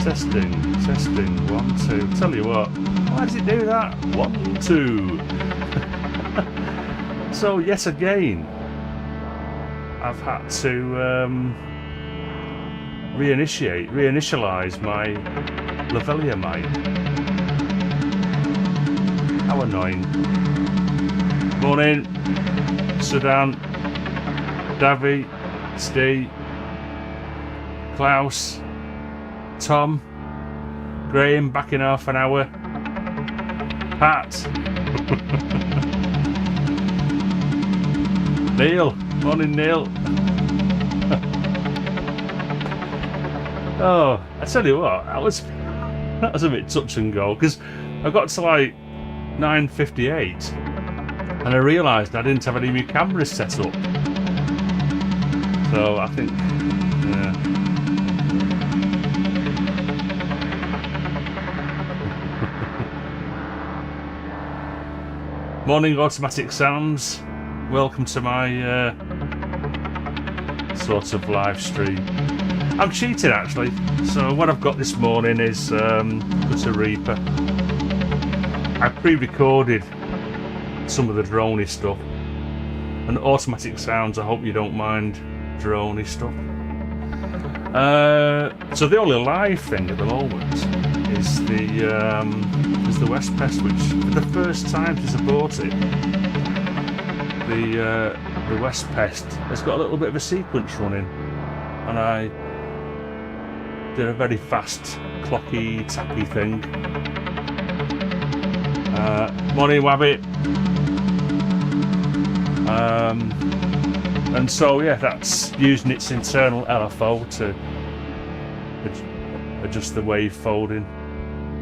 Testing. 1, 2. Tell you what, why does it do that? 1, 2. So yet again, I've had to reinitialize my Lavalier mic. How annoying. Morning, Sudan, Davy, Steve, Klaus, Tom, Graham back in half an hour, Pat, Neil, morning Neil. Oh, I tell you what, that was a bit touch and go, because I got to like 9:58 and I realised I didn't have any new cameras set up. So I think, yeah. Morning Automatic Sounds, welcome to my sort of live stream. I'm cheating actually, so what I've got this morning is Gutter Reaper. I pre-recorded some of the droney stuff, and Automatic Sounds, I hope you don't mind droney stuff. So the only live thing at the moment is the West Pest, which for the first time since I bought it, the West Pest has got a little bit of a sequence running, and I did a very fast clocky tappy thing. Morning Wabbit. And so yeah, that's using its internal LFO to adjust the wave folding,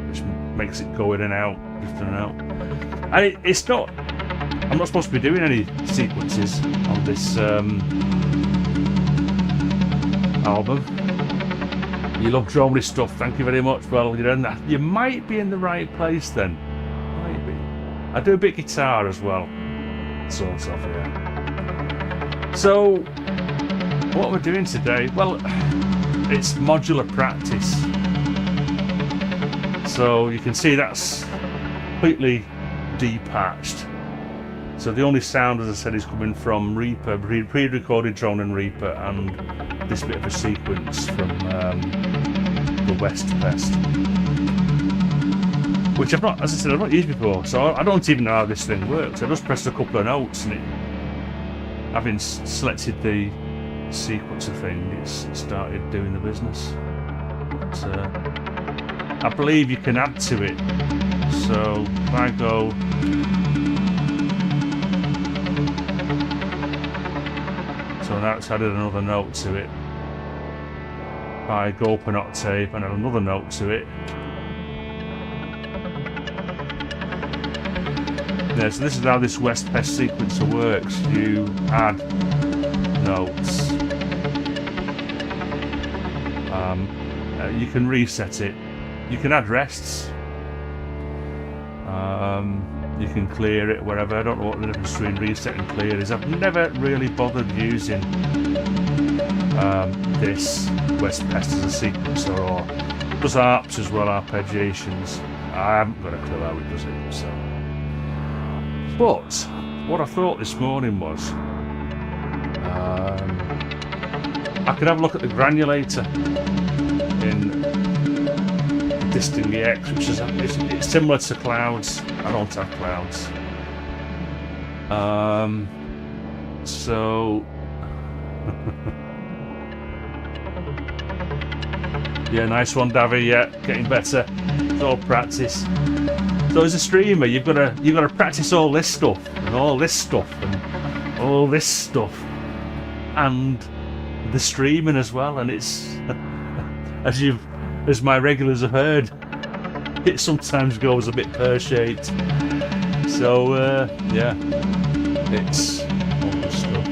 which makes it go in and out, drift in and out. And it's not, I'm not supposed to be doing any sequences on this album. You love droney stuff, thank you very much. Well, you might be in the right place then. Maybe. I do a bit of guitar as well, sort of, yeah. So, what we're doing today, well, it's modular practice. So you can see that's completely depatched. So the only sound, as I said, is coming from Reaper, pre-recorded drone and Reaper, and this bit of a sequence from the West Pest, which I've not, as I said, I've not used before, so I don't even know how this thing works. I just pressed a couple of notes and it, having selected the sequencer thing, it's started doing the business. But, I believe you can add to it. So if I go, so now it's added another note to it. If I go up an octave and add another note to it. Yeah, so this is how this West Pest sequencer works. You add notes. You can reset it. You can add rests. You can clear it wherever. I don't know what the difference between reset and clear is. I've never really bothered using this West Pest as a sequencer, or it does arps as well, arpeggiations. I haven't got a clue how it does it. So. But what I thought this morning was I could have a look at the granulator in Disting EX, which is it's similar to Clouds. I don't have Clouds. So yeah, nice one, Davy. Yeah, getting better. It's all practice. So as a streamer, you've got to practice all this stuff and all this stuff and all this stuff and the streaming as well. And it's as my regulars have heard, it sometimes goes a bit pear-shaped. So yeah, it's all this stuff.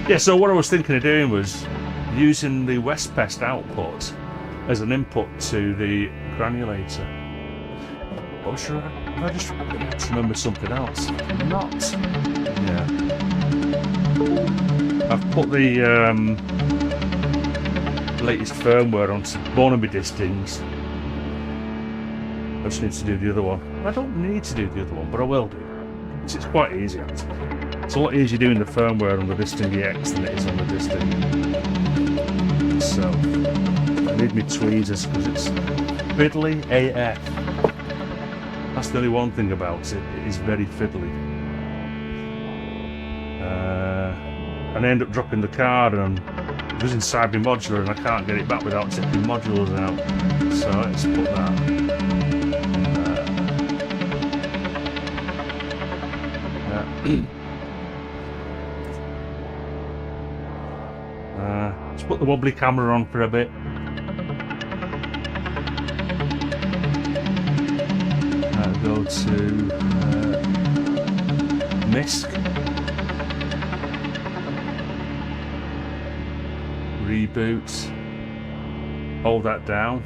Yeah. So what I was thinking of doing was using the West Pest output as an input to the granulator. Oh, sure. I just remember something else. Not. Yeah. I've put the latest firmware onto one of my distings. I just need to do the other one. I don't need to do the other one, but I will do. It's quite easy actually. It's a lot easier doing the firmware on the Disting EX than it is on the Disting. So I need my tweezers because it's fiddly AF. That's the only one thing about it. It is very fiddly. And I end up dropping the card and it was inside my modular and I can't get it back without taking modulars out. So let's put that. Let's put the wobbly camera on for a bit. Go to MISC. Reboot. Hold that down.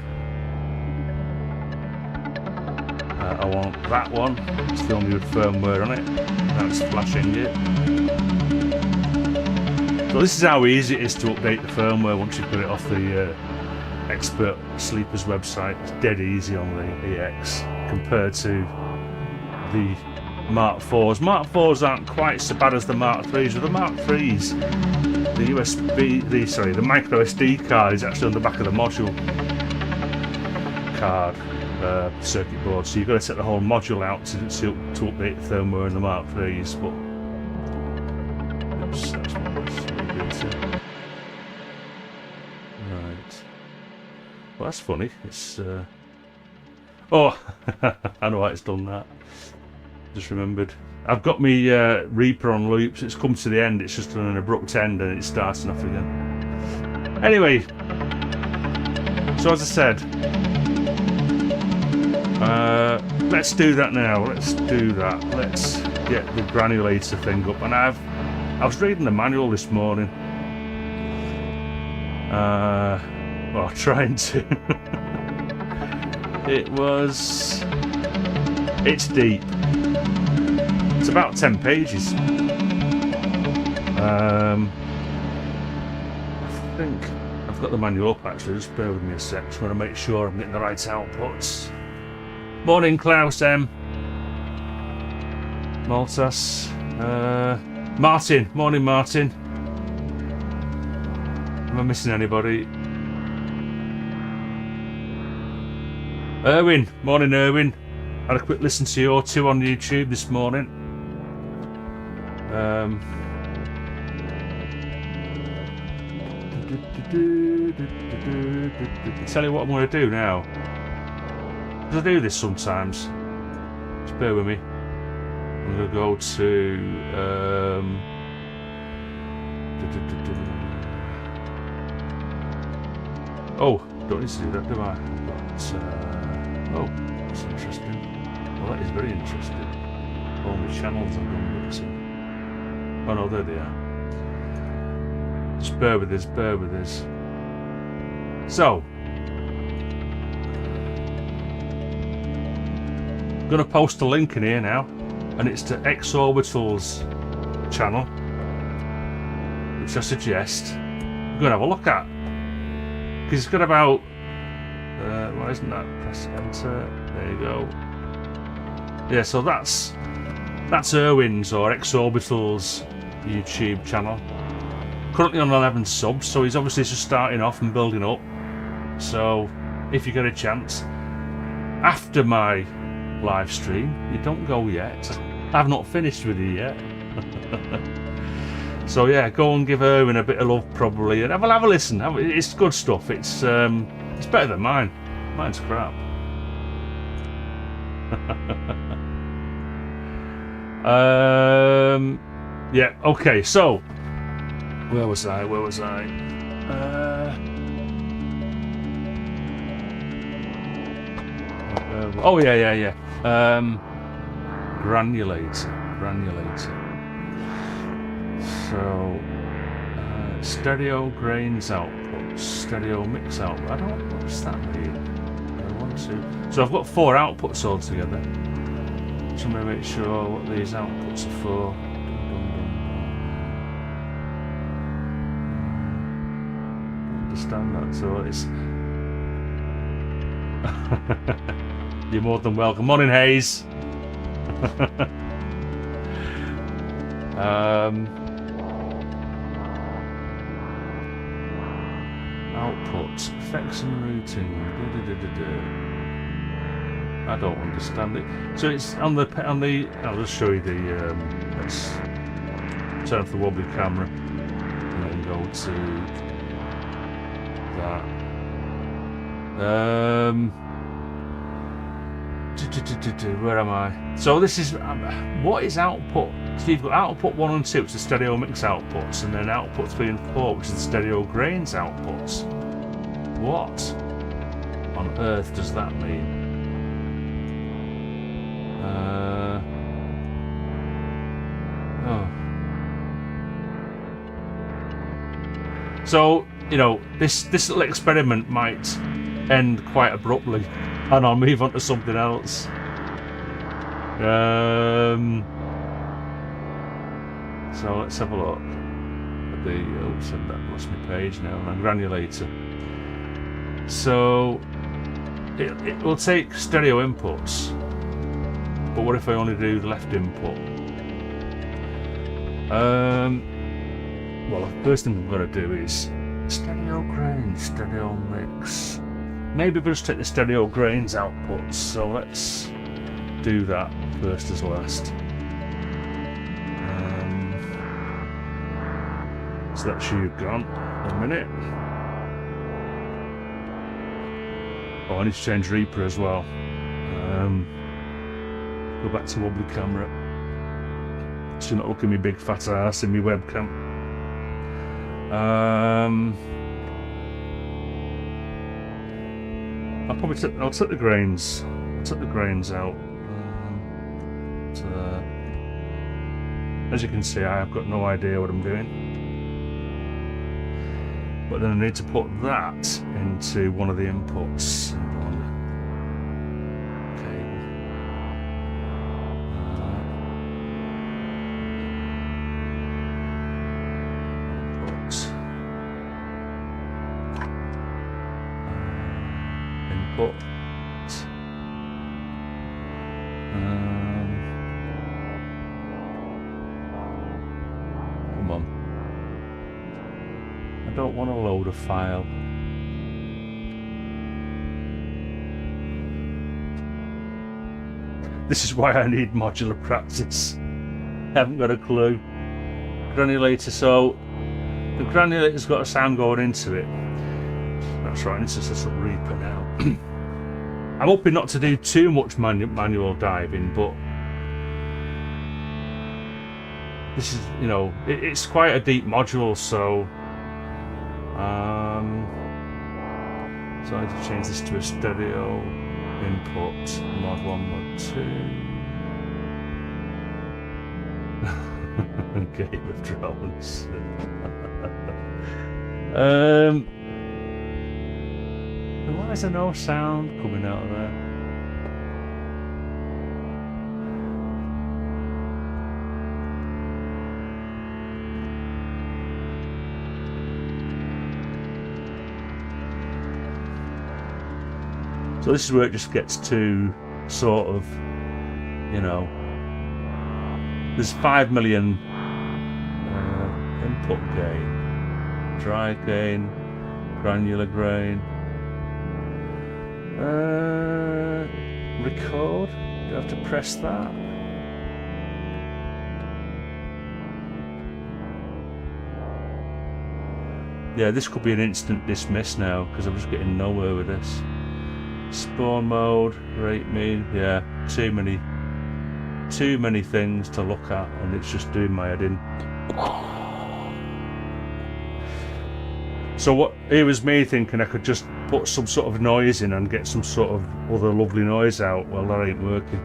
I want that one. It's the only good firmware on it. That's flashing it. So this is how easy it is to update the firmware once you've got it off the Expert Sleepers website. It's dead easy on the EX compared to the Mark 4s. Mark 4s aren't quite so bad as the Mark 3s. With the Mark 3s, the micro SD card is actually on the back of the module card circuit board, so you've got to take the whole module out to update the firmware in the Mark 3s. But oops, that's what right. Well, that's funny. It's oh, I know why it's done that. Just remembered. I've got me Reaper on loops. It's come to the end. It's just done an abrupt end and it's starting off again. Anyway, so as I said, let's do that now. Let's do that. Let's get the granulator thing up. And I was reading the manual this morning. Well, trying to. It's deep. It's about 10 pages. I think I've got the manual up actually, just bear with me a sec. Just want to make sure I'm getting the right outputs. Morning Klaus M. Maltas. Martin. Morning Martin. Am I missing anybody? Erwin. Morning Erwin. Had a quick listen to your two on YouTube this morning. Tell you what I'm going to do now. Because I do this sometimes. Just bear with me. I'm going to go to oh, don't need to do that, do I? But, oh, that's interesting. Well, that is very interesting. All my channels I've gone mixing. Oh no, there they are. Just bear with this, bear with this. So, I'm going to post a link in here now, and it's to X Orbital's channel, which I suggest I'm going to have a look at. Because it's got about, why isn't that? Press enter, there you go. Yeah, so that's Erwin's or X Orbital's YouTube channel. Currently on 11 subs, so he's obviously just starting off and building up. So if you get a chance, after my live stream, you don't go yet. I've not finished with you yet. So yeah, go and give Erwin a bit of love probably, and have a listen. It's good stuff. It's better than mine. Mine's crap. Yeah. Okay. So where was I? Oh yeah. Granulator. So stereo grains output, stereo mix output. I don't know what's that mean. So I've got 4 outputs altogether. So I'm going to make sure what these outputs are for. understand that. So it's you're more than welcome. Morning, Hayes. Output, effects and routing. I don't understand it. So it's on the. I'll just show you the. Let's turn off the wobbly camera and then go to that. Where am I? So this is what is output? So you've got output 1 and 2, which is stereo mix outputs, and then output 3 and 4, which is the stereo grains outputs. What on earth does that mean? So, you know, this little experiment might end quite abruptly, and I'll move on to something else. So let's have a look at the. Oops, I've lost my page now. And granulator. So it will take stereo inputs, but what if I only do the left input? Well, the first thing I'm going to do is stereo grains, stereo mix. Maybe we'll just take the stereo grains outputs. So let's do that first as last. So that's you gone. A minute. Oh, I need to change Reaper as well. Go back to wobbly camera. So you're not looking at me big fat ass in my webcam. I'll take the grains. I'll take the grains out. So as you can see, I've got no idea what I'm doing. But then I need to put that into one of the inputs. Input. Come on. I don't want to load a file. This is why I need modular practice. I haven't got a clue. Granulator, so the granulator's got a sound going into it. That's right, it's just a little Reaper now. I'm hoping not to do too much manual diving, but this is, you know, it's quite a deep module, so so I need to change this to a stereo input, mod 1, mod 2. Game of Thrones. Why is there no sound coming out of there? So this is where it just gets to sort of, you know, there's 5 million input gain, dry gain, granular grain. Record. Do I have to press that? Yeah, this could be an instant dismiss now because I'm just getting nowhere with this. Spawn mode, rate mean, yeah, too many things to look at, and it's just doing my head in. So what? Here was me thinking I could just put some sort of noise in and get some sort of other lovely noise out. Well, that ain't working.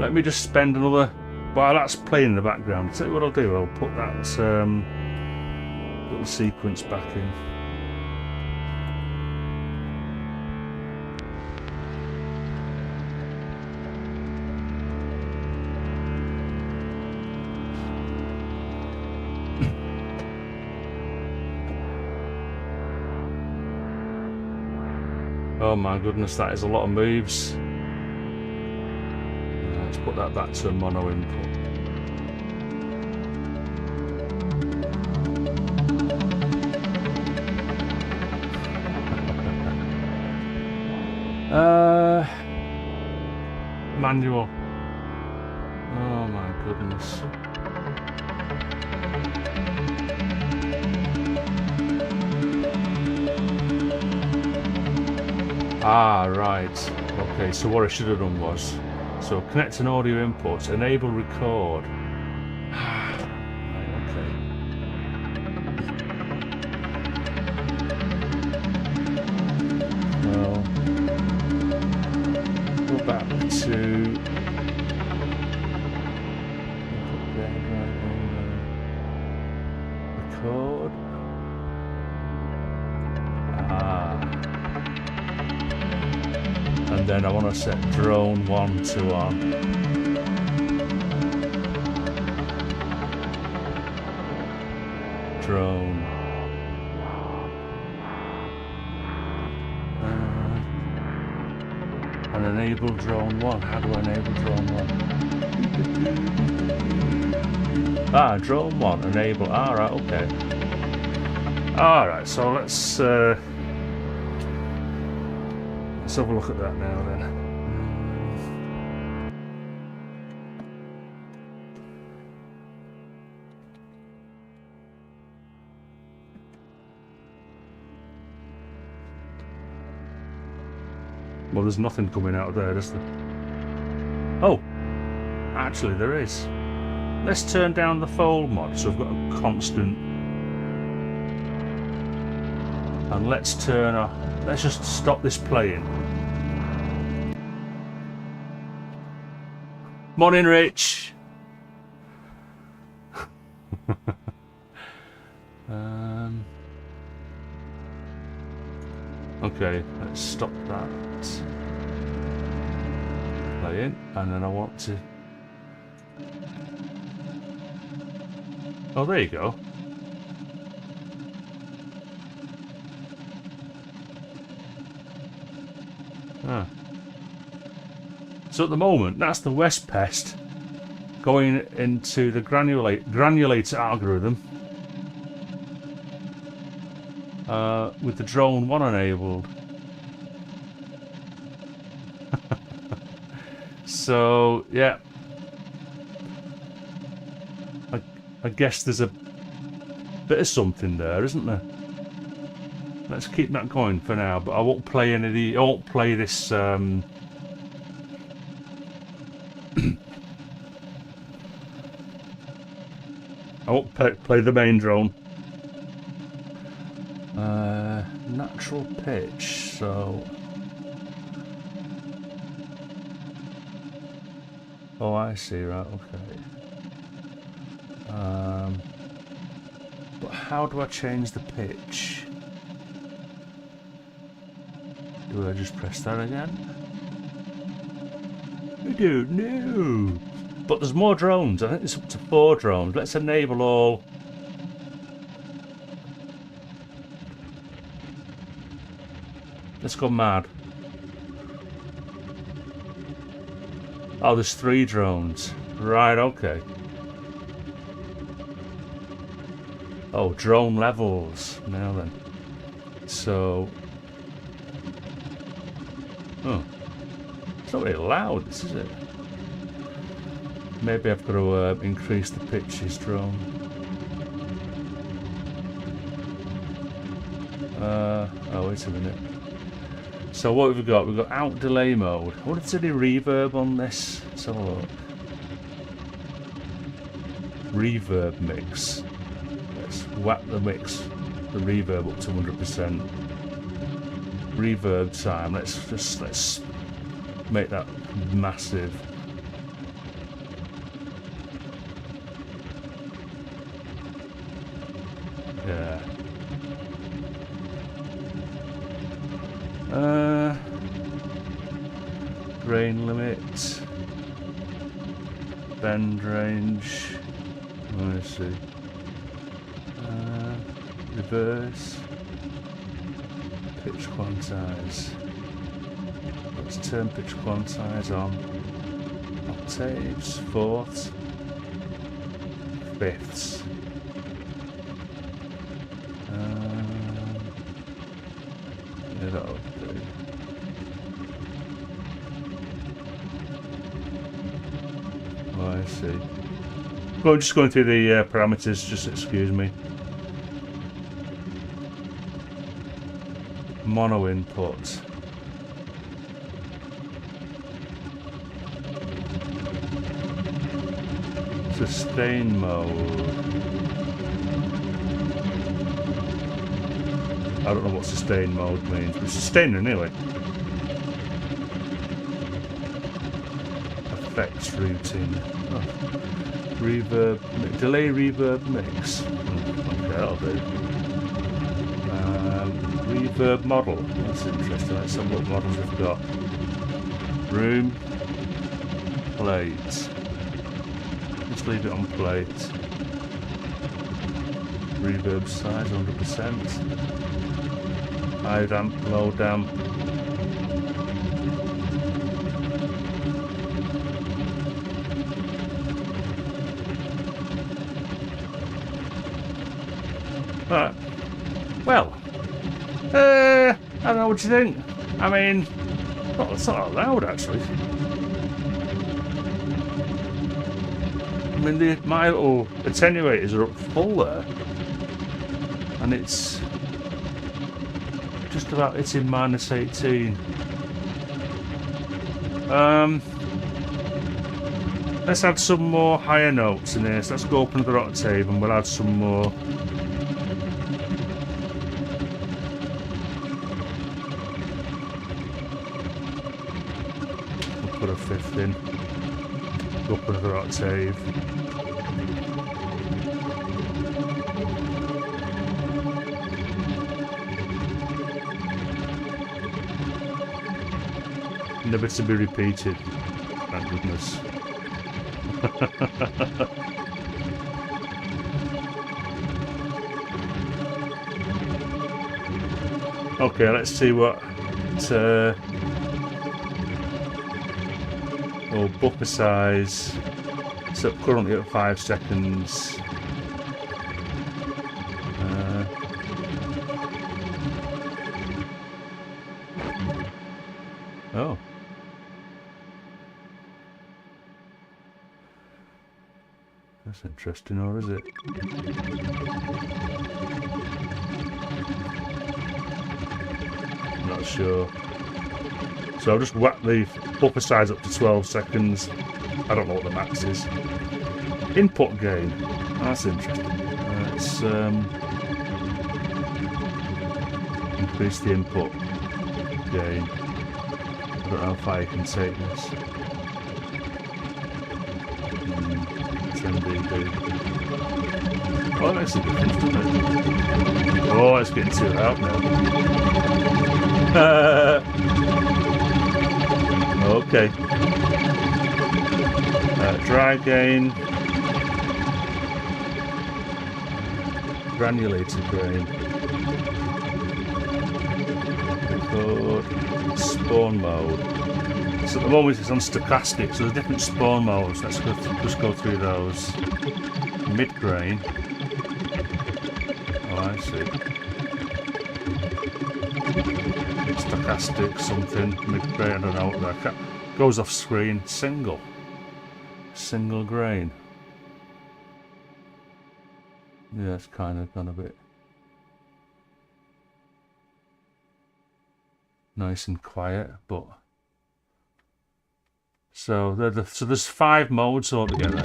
Let me just spend another. While that's playing in the background, tell you what I'll do. I'll put that little sequence back in. Oh my goodness, that is a lot of moves. Let's put that back to a mono input. Manual. Oh my goodness. Ah, right. Okay, so what I should have done was, so connect an audio input, enable record. Right, okay. Well, go back to record. And then I want to set drone 1 to on. Drone. And enable drone 1. How do I enable drone 1? Ah, drone 1, enable. Alright, okay. Alright, so let's have a look at that now then. Well, there's nothing coming out of there, is there? Oh, actually there is. Let's turn down the fold mod so I've got a constant. And let's just stop this playing. Morning, Rich. Okay, let's stop that playing, and then I want to. Oh, there you go. Ah. So at the moment, that's the West Pest going into the granulator algorithm with the drone 1 enabled. So yeah, I guess there's a bit of something there, isn't there? Let's keep that going for now, but I won't play any of the. I won't play this. I won't play the main drone. Natural pitch. So. Oh, I see. Right. Okay. But how do I change the pitch? Do I just press that again? I don't know. But there's more drones. I think it's up to 4 drones. Let's enable all. Let's go mad. Oh, there's 3 drones. Right, okay. Oh, drone levels. Now then. So. Oh. It's not really loud, this is it? Maybe I've got to increase the pitches drone. Oh, wait a minute. So what have we got? We've got out delay mode. I wonder if there's any reverb on this. Let's have a look. Reverb mix. Let's whack the mix, the reverb up to 100%. Reverb time. Let's make that massive. Yeah. Grain limit. Bend range. Let's see. Reverse. Pitch quantize. Let's turn pitch quantize on. Octaves, fourths, fifths. Yeah, that'll do. Oh, I see. Well, just going through the parameters, just excuse me. Mono input. Sustain mode. I don't know what sustain mode means, but sustain anyway. Effects routing. Oh. Reverb, delay reverb mix. Okay, that'll do. Reverb model. That's interesting. Let's have what models we've got. Room. Plate. Let's leave it on plate. Reverb size 100%. High damp, low damp. Right. Well, I don't know what you think. I mean, well, it's not loud actually. I mean, my little attenuators are up full there, and it's just about hitting -18. Let's add some more higher notes in this. Let's go up another octave and we'll add some more. We'll put a fifth in. Go up another octave. Never to be repeated. Thank goodness. Okay, let's see what. Oh, buffer size. So currently at 5 seconds. Oh. That's interesting, or is it? I'm not sure. So I'll just whack the buffer size up to 12 seconds. I don't know what the max is. Input gain. That's interesting. Let's increase the input gain. I don't know how far you can take this. 10 dB. Oh, that makes a difference, doesn't it? Oh, it's getting too loud now. Okay. Dry gain. Granulated grain. Record. Spawn mode. So at the moment it's on stochastic, so there's different spawn modes. Let's just go through those. Mid-grain. Oh, I see. Stochastic something. Mid-grain, I don't know what that goes off screen. Single grain. Yeah, it's kind of gone a bit nice and quiet, but so there's 5 modes altogether.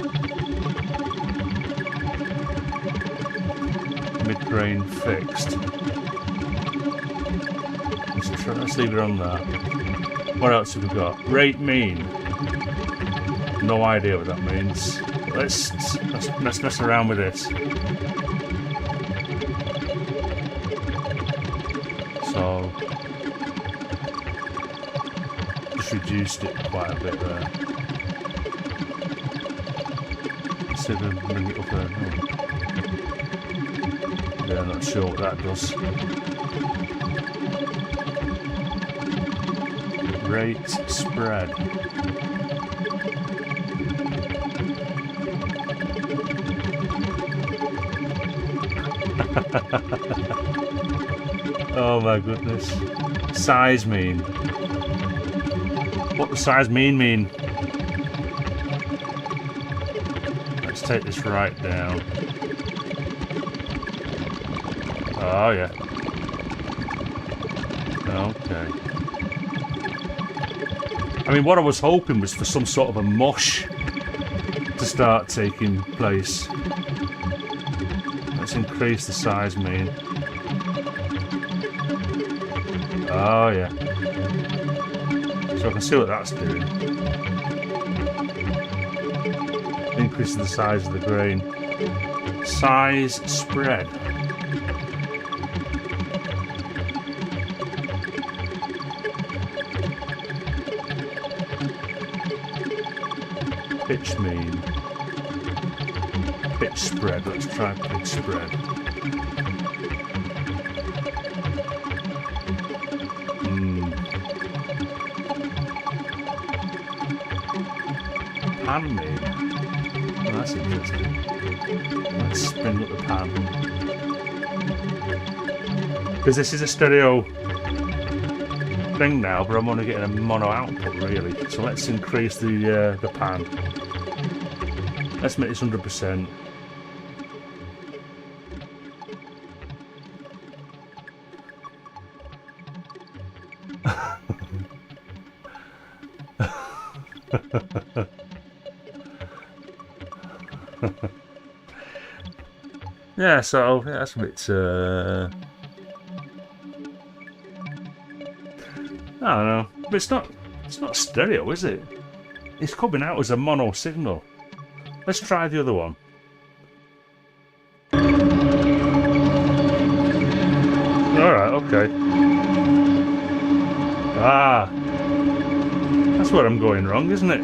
Mid-grain fixed. Let's leave it on that. What else have we got? Rate mean. No idea what that means. Let's mess around with this. So just reduced it quite a bit there. Let's see if we can bring it up there. Oh. Yeah, I'm not sure what that does. Rate spread. Oh my goodness. Size mean. What does size mean? Let's take this right down. Oh yeah. Okay. I mean, what I was hoping was for some sort of a mush to start taking place. Let's increase the size mean. Oh yeah. So I can see what that's doing. Increasing the size of the grain. Size spread. Pitch mean. Pitch spread. Let's try pitch spread. Pan mean. Oh, that's interesting. Let's spin up the pan. Because this is a stereo thing now, but I'm only getting a mono output really. So let's increase the pan. Let's make this 100%. Yeah, so yeah, that's a bit. I don't know, but it's not stereo, is it? It's coming out as a mono signal. Let's try the other one. Alright, okay. Ah, that's where I'm going wrong, isn't it?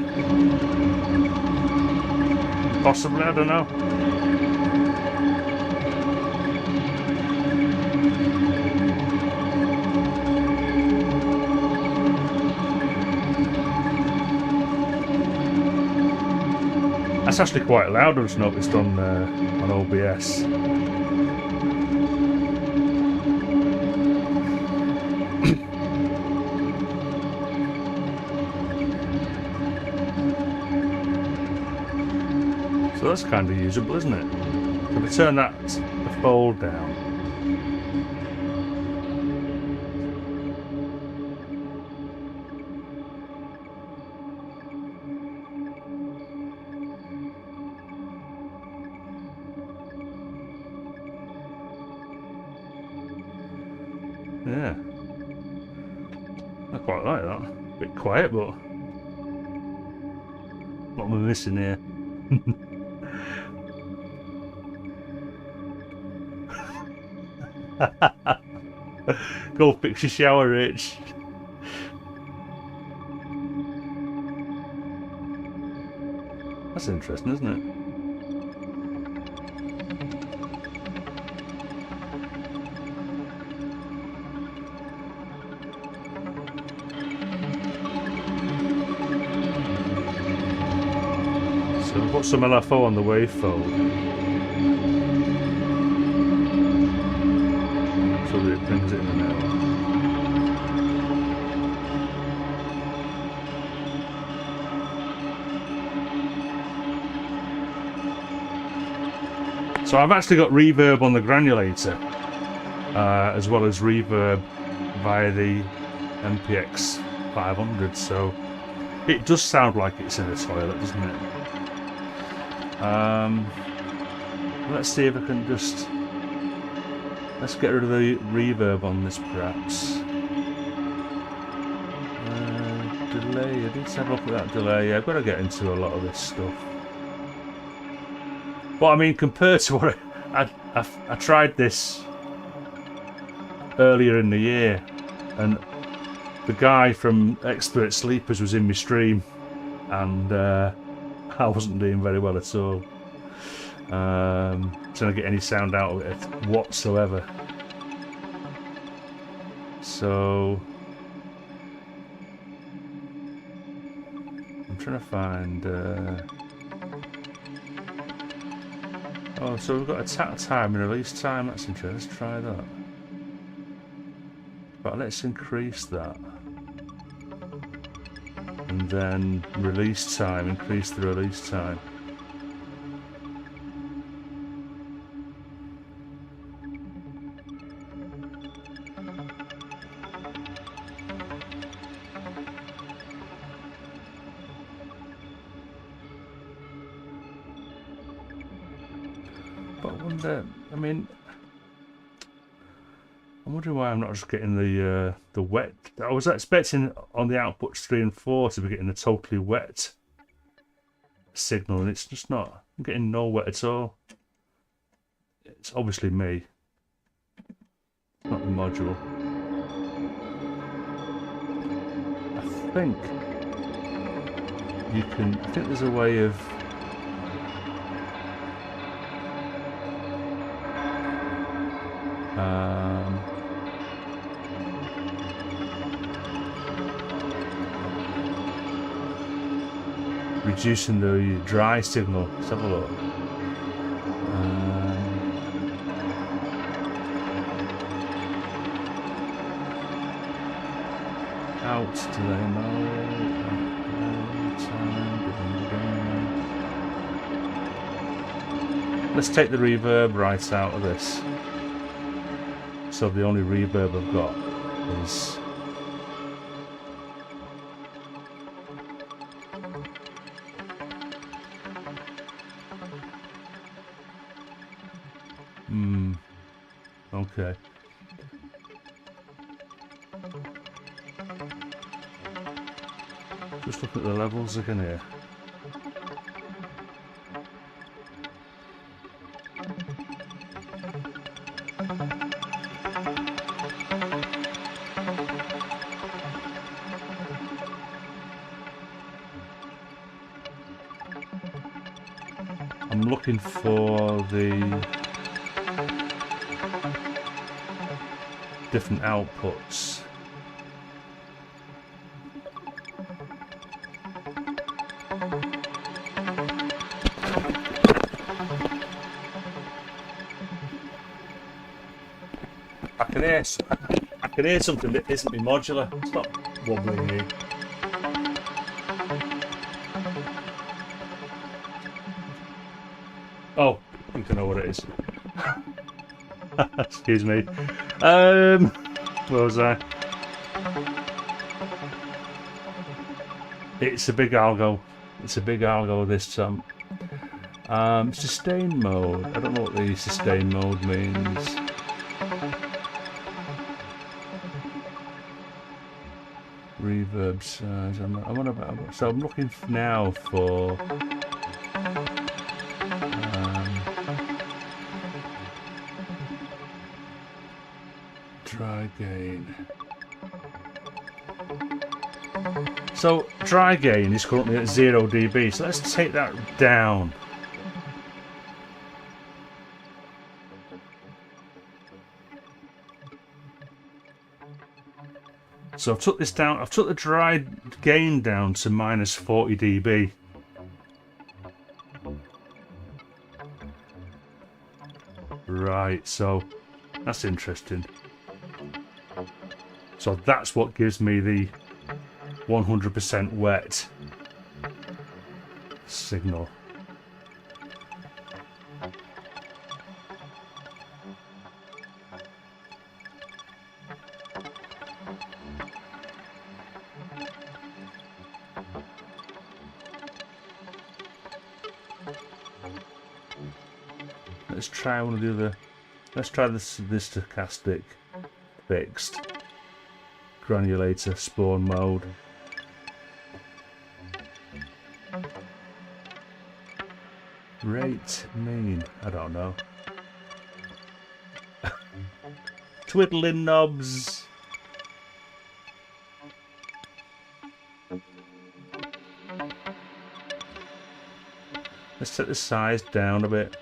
Possibly, I don't know. That's actually quite loud, I've just noticed on OBS. So that's kind of usable, isn't it? If we turn that the fold down. Yeah, I quite like that. A bit quiet, but what am I missing here? Go fix your shower, Rich. That's interesting, isn't it? So put some LFO on the wavefold so that it brings it in the middle. So I've actually got reverb on the granulator as well as reverb via the MPX 500, so it does sound like it's in a toilet, doesn't it? Let's see if I can just... Let's get rid of the reverb on this, perhaps. Delay, I did have a look at that delay. Yeah, I've got to get into a lot of this stuff. But I mean, compared to what I tried this earlier in the year, and the guy from Expert Sleepers was in my stream, and I wasn't doing very well at all. Didn't get any sound out of it whatsoever. So trying to find. Oh, so we've got attack time and release time. That's interesting. Let's try that. But let's increase that. And then release time. Increase the release time. But I wonder, I mean, I'm wondering why I'm not just getting the wet. I was expecting on the outputs 3 and 4 to be getting the totally wet signal, and it's just not. I'm getting no wet at all. It's obviously me, not the module. I think you can. I think there's a way of. Reducing the dry signal. Let's have a look. Out delay mode. Let's take the reverb right out of this. So the only reverb I've got is okay. Just look at the levels again here. I'm looking for the different outputs. I can hear something that isn't me modular. It's not wobbling you. Oh, I think I know what it is. Excuse me. Where was I? It's a big algo. It's a big algo this time. Sustain mode. I don't know what the sustain mode means. Reverb size. So I'm looking now for dry gain. So dry gain is currently at 0 dB. So let's take that down. So I've took this down. I've took the dry gain down to minus 40 dB. Right. So that's interesting. So that's what gives me the 100% wet signal. Let's try one of the other. Let's try this stochastic fixed granulator spawn mode. Rate mean, I don't know. Twiddling knobs. Let's take the size down a bit.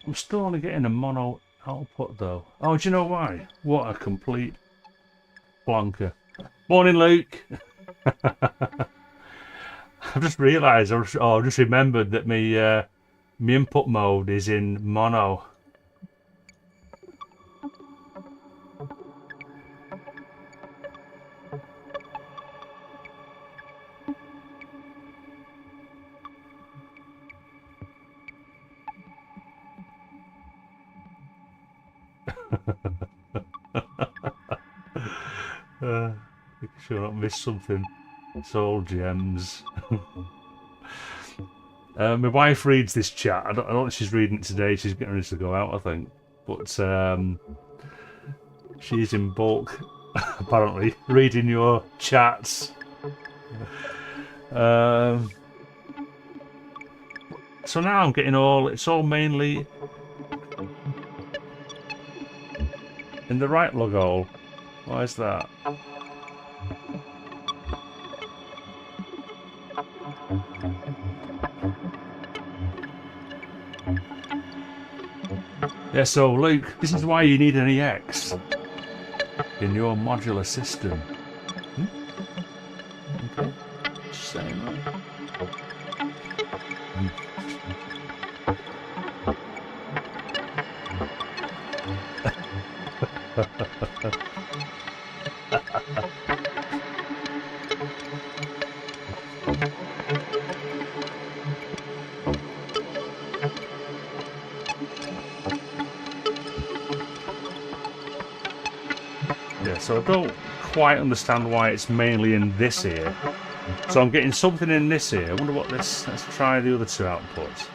I'm still only getting a mono output though. Oh, do you know why? What a complete plonker. Morning, Luke. I've just realised, I've just remembered that my input mode is in mono. Sure, I missed something. It's all gems. My wife reads this chat. I don't know if she's reading it today. She's getting ready to go out, I think. But she's in bulk, apparently, reading your chats. So now I'm getting it's all mainly in the right log hole. Why is that? Yeah, so Luke, this is why you need an EX in your modular system. Okay, just saying that. So I don't quite understand why it's mainly in this here. So I'm getting something in this here. I wonder what this... Let's try the other two outputs.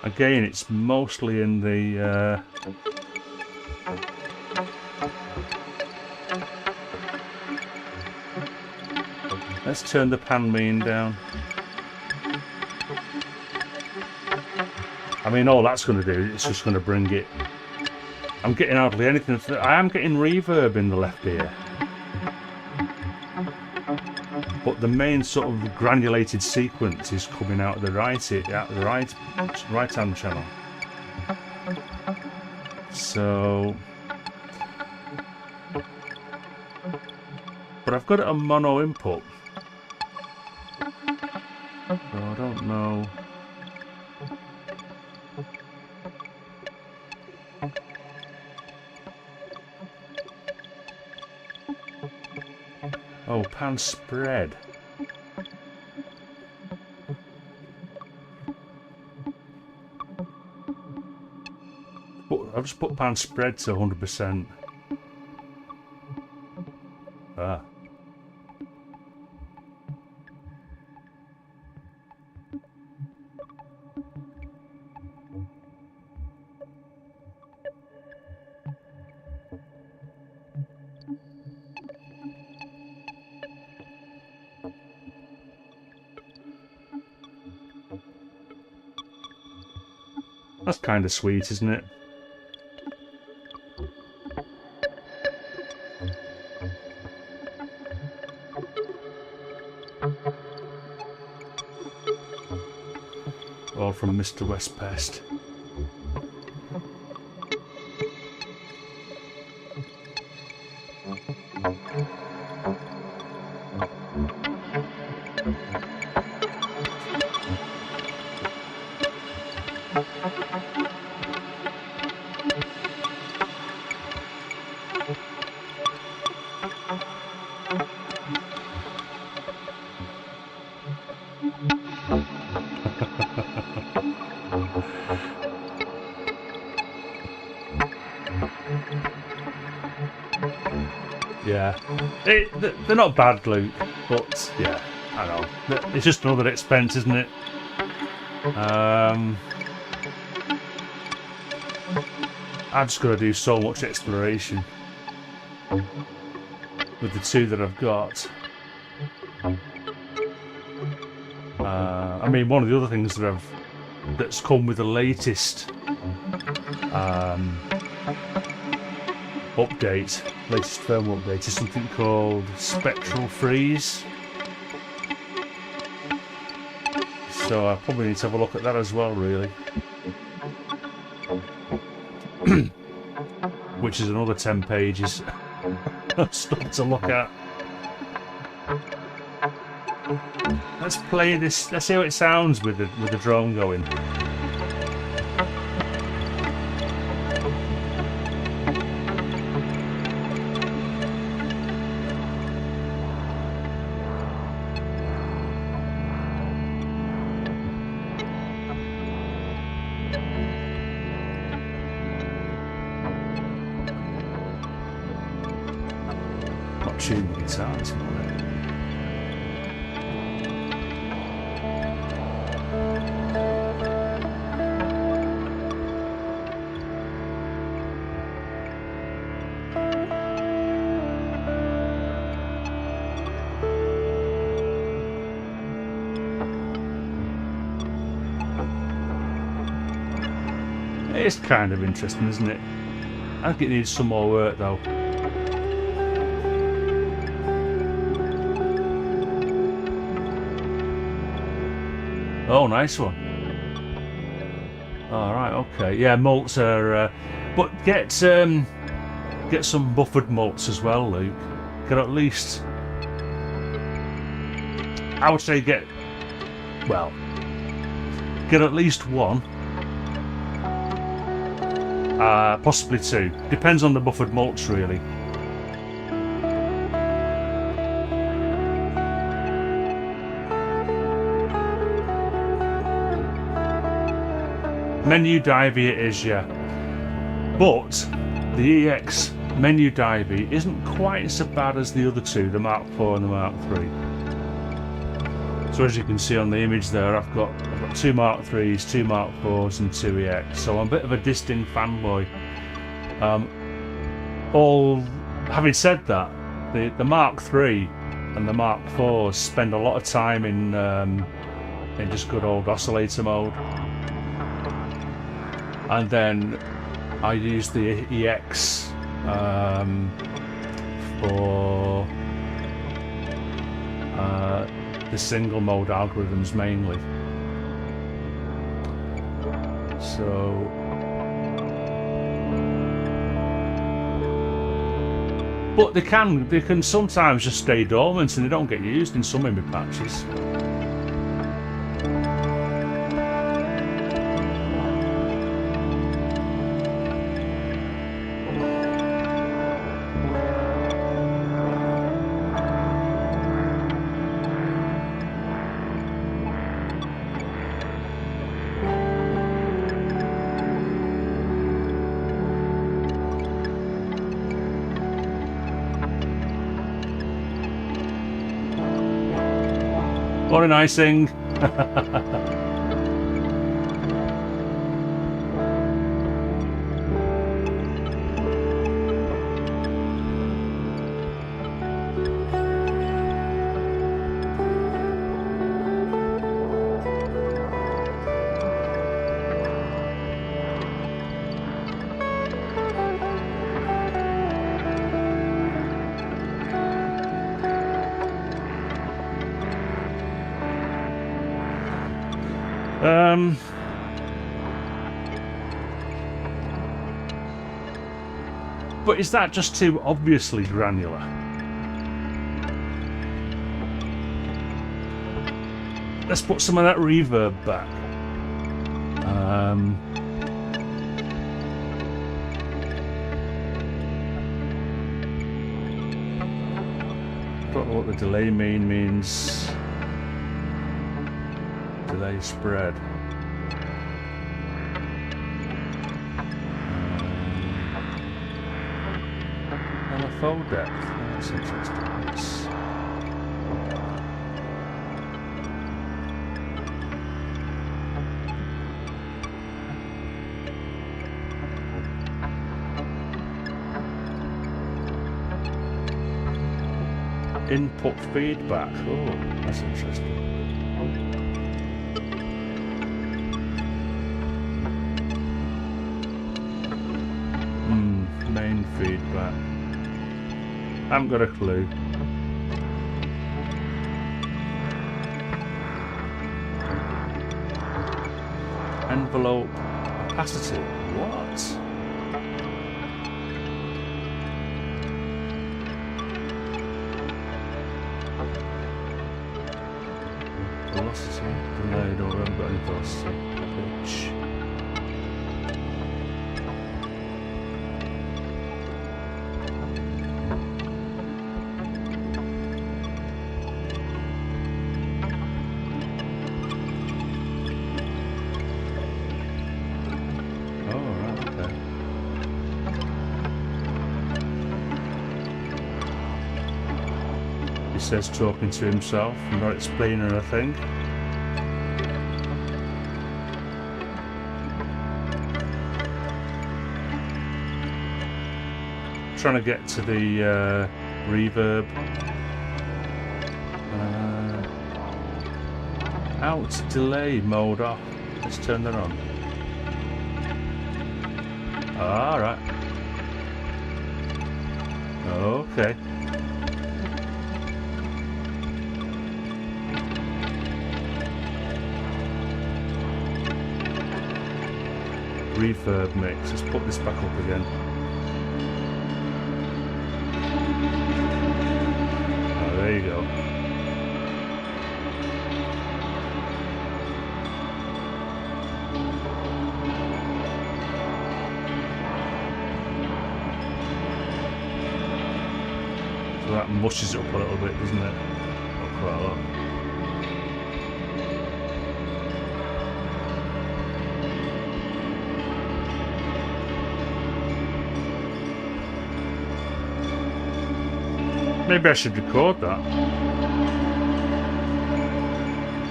Again, it's mostly in the... Let's turn the pan mean down. I mean, all that's going to do, it's just going to bring it... I'm getting hardly anything... I am getting reverb in the left ear. But the main sort of granulated sequence is coming out of the right-hand channel. So... But I've got it on mono input. So I don't know... Oh, pan spread. I've just put pan spread to 100%. Ah. That's kind of sweet, isn't it? All from Mr. Westpest. Yeah, they're not bad, Luke, but yeah, I know. It's just another expense, isn't it? I've just got to do so much exploration with the two that I've got. I mean, one of the other things that's come with the latest update, latest firmware update, is something called Spectral Freeze. So I probably need to have a look at that as well, really. Which is another 10 pages of stuff to look at. Let's play this. Let's see how it sounds with the drone going. Not tuning the guitar this morning. It's kind of interesting, isn't it? I think it needs some more work though. Oh, nice one. Alright, okay. Yeah, malts are... but get some buffered malts as well, Luke. Get at least... I would say get at least one. Possibly two. Depends on the buffered malts, really. Menu divey it is, yeah. But the EX menu divey isn't quite so bad as the other two, the Mark IV and the Mark III. So as you can see on the image there, I've got two Mark IIIs, two Mark IVs and two EX. So I'm a bit of a Distin fanboy. Having said that, the Mark III and the Mark IVs spend a lot of time in just good old oscillator mode. And then I use the EX for the single mode algorithms mainly. So but they can sometimes just stay dormant and they don't get used in some image patches. Morning, icing. But is that just too obviously granular? Let's put some of that reverb back. Don't know what the delay means. Delay spread. LFO depth. That's interesting. Input feedback. Oh, that's interesting. Main Main feedback. I haven't got a clue. Envelope capacity. What? Velocity delayed, or I haven't got any velocity. Pitch. Says talking to himself, not explaining anything. Trying to get to the reverb. Out delay mode off. Let's turn that on. Alright. Okay. Reverb mix. Let's put this back up again. Oh, there you go. So that mushes it up a little bit, doesn't it? Not quite a lot. Maybe I should record that,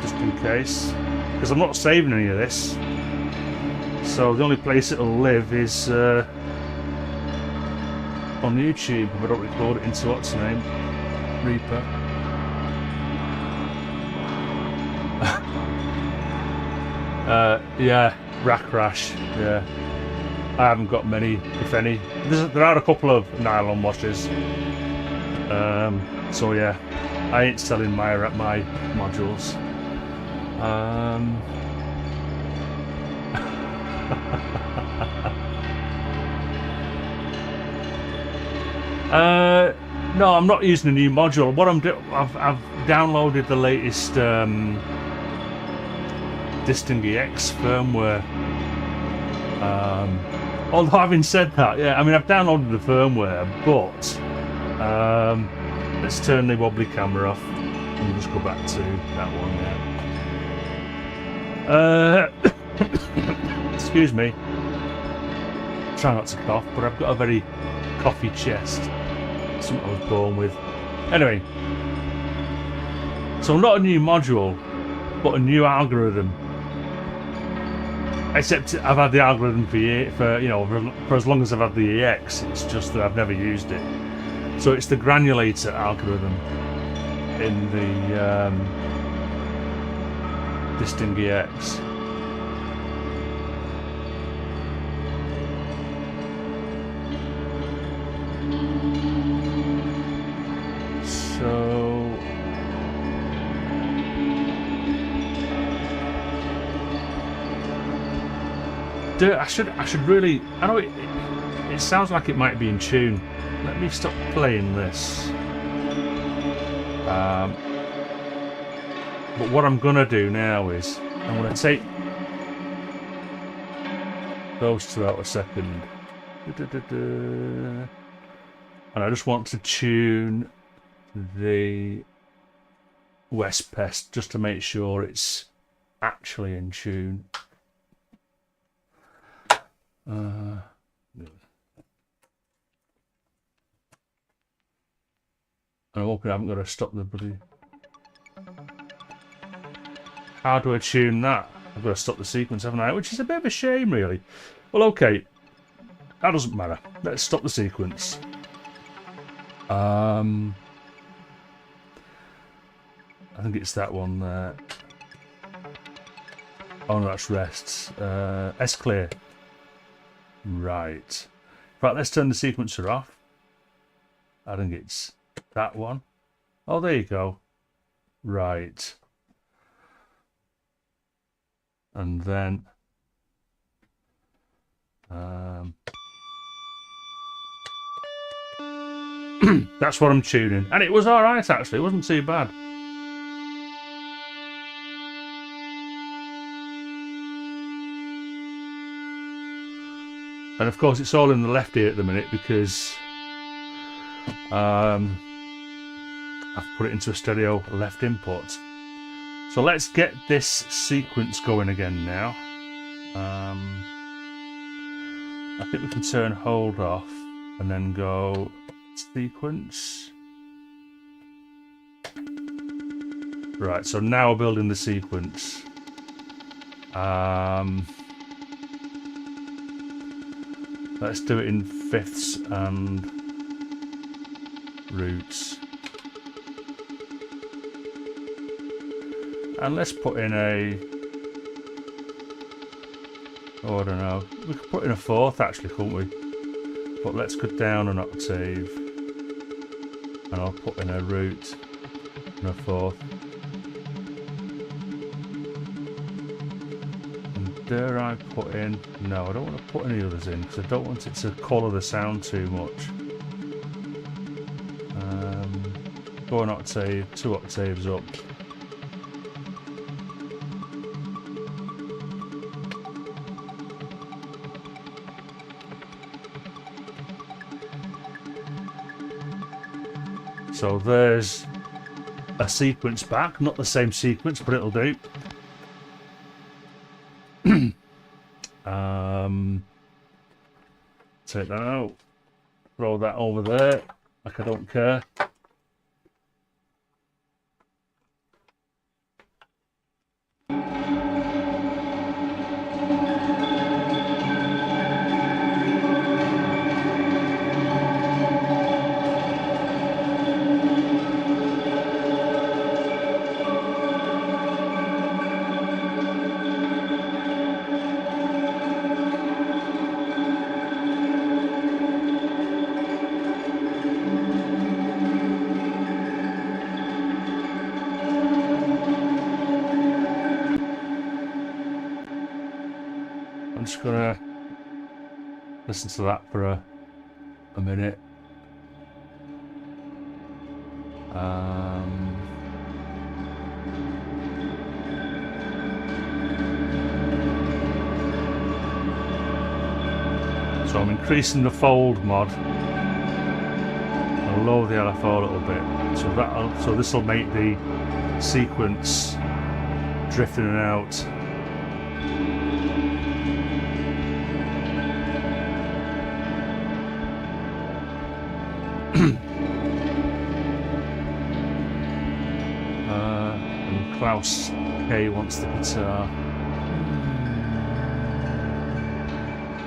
just in case, because I'm not saving any of this, so the only place it'll live is on YouTube if I don't record it into what's the name? Reaper. Yeah, rack rash, yeah. I haven't got many, if any. There are a couple of nylon washes. So yeah, I ain't selling my modules. No, I'm not using a new module. What I'm doing, I've downloaded the latest Distinct EX firmware. Although having said that, yeah, I mean I've downloaded the firmware, but let's turn the wobbly camera off and we'll just go back to that one now. Excuse me. Try not to cough, but I've got a very coughy chest. Something I was born with. Anyway, so not a new module, but a new algorithm. Except I've had the algorithm for as long as I've had the EX. It's just that I've never used it. So it's the granulator algorithm in the Distinct EX. So I should really. I know it sounds like it might be in tune. Let me stop playing this. But what I'm gonna do now is I'm gonna take those two out a second, and I just want to tune the West Pest just to make sure it's actually in tune. I'm hoping I haven't got to stop the bloody. How do I tune that? I've got to stop the sequence, haven't I? Which is a bit of a shame, really. Well, okay. That doesn't matter. Let's stop the sequence. I think it's that one there. Oh no, that's rests. S clear. Right. If Right, let's turn the sequencer off. I think it's that one. Oh, there you go. Right. And then that's what I'm tuning. And it was alright actually, it wasn't too bad. And of course it's all in the left ear at the minute because I've put it into a stereo left input. So let's get this sequence going again now. I think we can turn hold off and then go sequence. Right, so now we're building the sequence. Let's do it in fifths and roots. And let's put in a... oh, I don't know. We could put in a fourth actually, couldn't we? But let's go down an octave. And I'll put in a root and a fourth. And dare I put in... no, I don't want to put any others in because I don't want it to colour the sound too much. Go an octave, 2 octaves up. So there's a sequence back, not the same sequence, but it'll do. Take that out, throw that over there, like I don't care. I'm just gonna listen to that for a minute. So I'm increasing the fold mod. I'll lower the LFO a little bit. So this will make the sequence drift in and out. And Klaus K wants the guitar.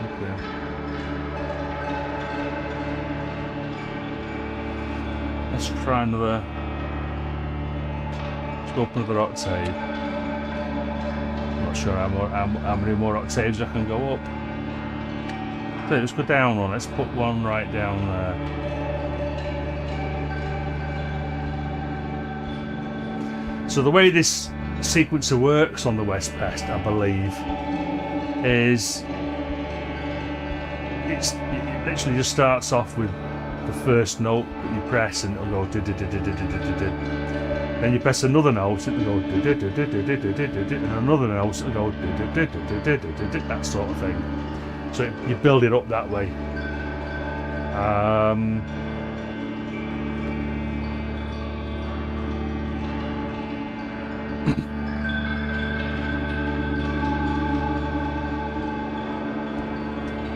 Okay. Let's try another. Let's go up another octave. I'm not sure how many more octaves I can go up. Okay, let's go down one. Let's put one right down there. So the way this sequencer works on the West Pest, I believe, is it literally just starts off with the first note that you press and it'll go then you press another note and it'll go and another note and it'll go that sort of thing. So you build it up that way.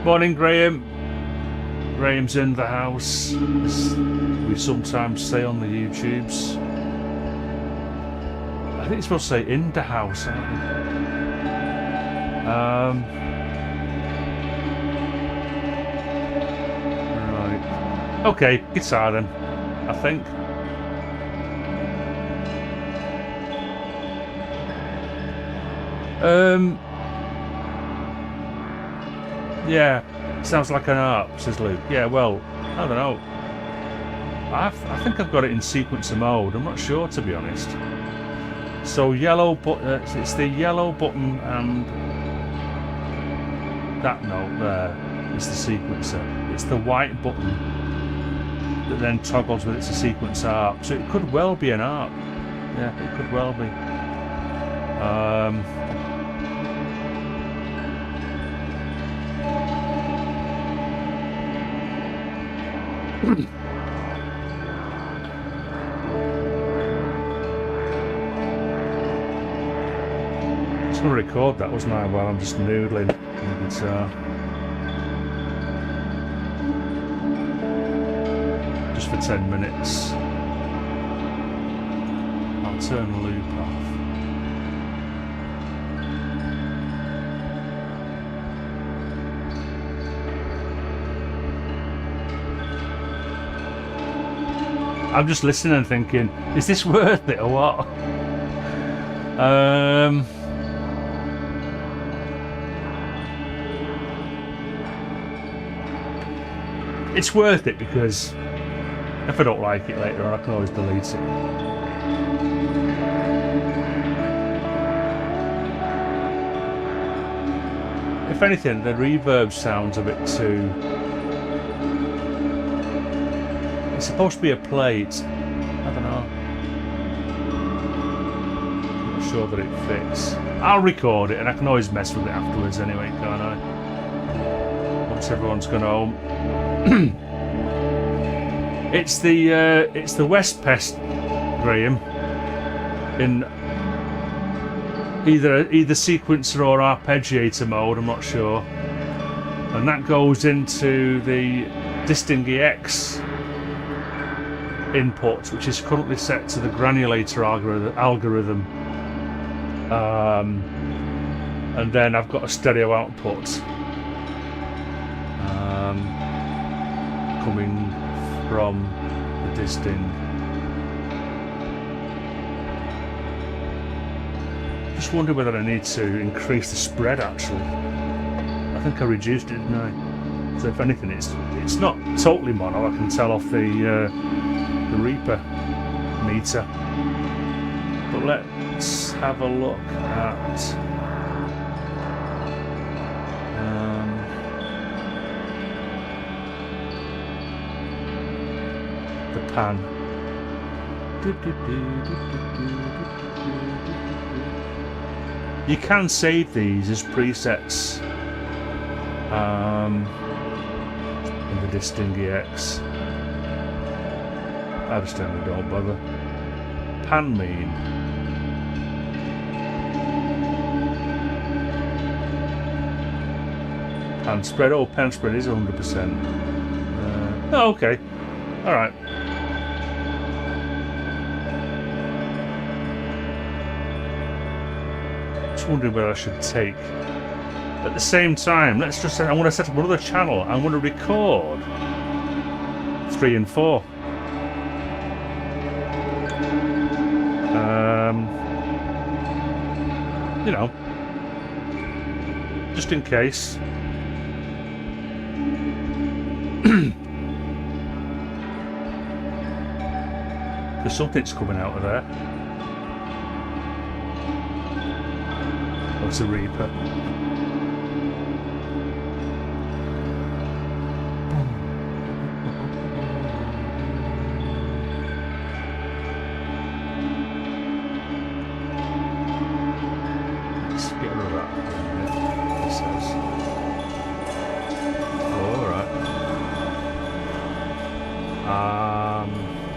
Morning, Graham. Graham's in the house, as we sometimes say on the YouTubes. I think it's supposed to say in the house, aren't we? Right. Okay, guitar then, I think. Yeah. Sounds like an ARP, says Luke. Yeah, well, I don't know. I think I've got it in sequencer mode. I'm not sure, to be honest. So yellow button. It's the yellow button and that note there is the sequencer. It's the white button that then toggles with it's a sequence ARP. So it could well be an ARP. Yeah, it could well be. I was going to record that, wasn't I, while I'm just noodling on the guitar. Just for 10 minutes. I'll turn the loop off. I'm just listening and thinking, is this worth it or what? It's worth it because if I don't like it later on, I can always delete it. If anything, the reverb sounds a bit too... It's supposed to be a plate. I don't know. I'm not sure that it fits. I'll record it and I can always mess with it afterwards anyway, can't I? Once everyone's gone home. It's the West Pest, Graham, in either sequencer or arpeggiator mode, I'm not sure. And that goes into the Distingy X input, which is currently set to the granulator algorithm. And then I've got a stereo output coming from the Disting. Just wonder whether I need to increase the spread actually. I think I reduced it, didn't I? So if anything, it's not totally mono. I can tell off the Reaper meter. But let's have a look at the pan. You can save these as presets in the Distingy X. I just don't bother. Pan mean. Pan spread. Oh, pan spread is 100%. Oh, okay. All right. Just wondering whether I should take. At the same time, let's just say I want to set up another channel. I want to record 3 and 4. You know, just in case. Because something's coming out of there. Oh, it's a Reaper.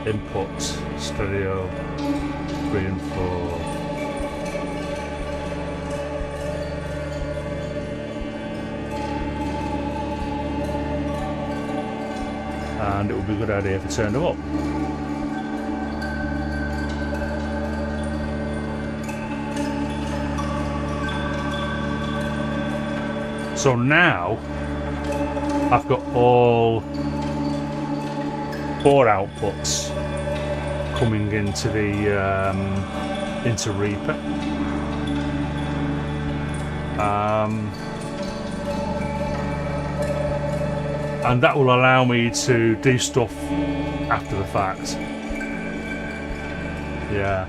Input, stereo, 3 and 4. And it would be a good idea if I turned them up. So now I've got all 4 outputs coming into the into Reaper. and that will allow me to do stuff after the fact. Yeah.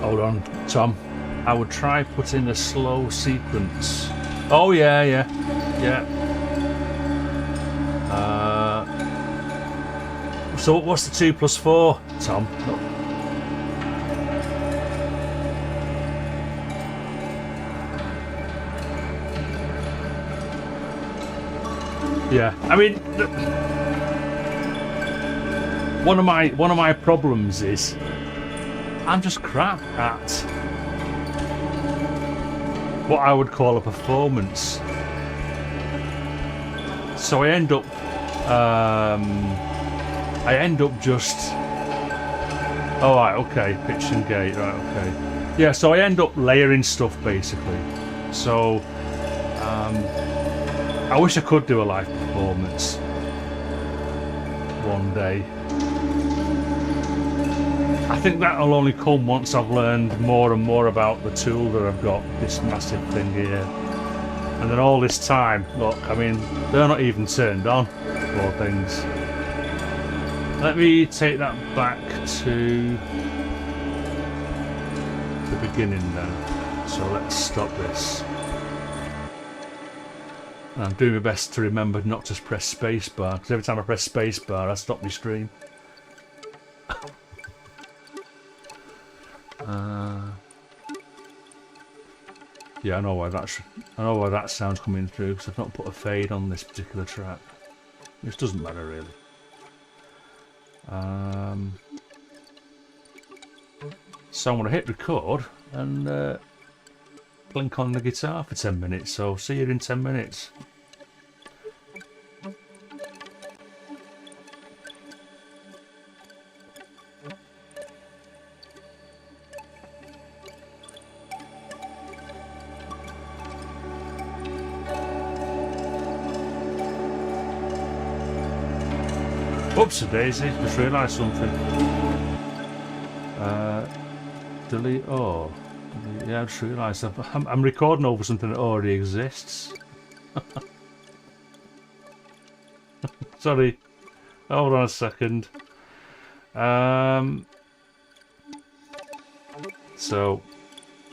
Hold on, Tom. I would try putting a slow sequence. Oh yeah. So what's the 2 + 4, Tom? Yeah, I mean, one of my problems is I'm just crap at what I would call a performance. So I end up just, oh right, okay, pitch and gate, right, okay, yeah. So I end up layering stuff basically. So I wish I could do a live performance one day. I think that'll only come once I've learned more and more about the tool that I've got, this massive thing here. And then all this time, look, I mean, they're not even turned on, poor things. Let me take that back to the beginning then. So let's stop this. And I'm doing my best to remember not to press spacebar, because every time I press spacebar I stop my stream. Yeah, I know why that sound's coming through, because I've not put a fade on this particular track, which doesn't matter really. So I'm going to hit record and blink on the guitar for 10 minutes, so see you in 10 minutes. Oops, a daisy, just realised something. Delete, oh. Yeah, I just realised I'm recording over something that already exists. Sorry. Hold on a second. So,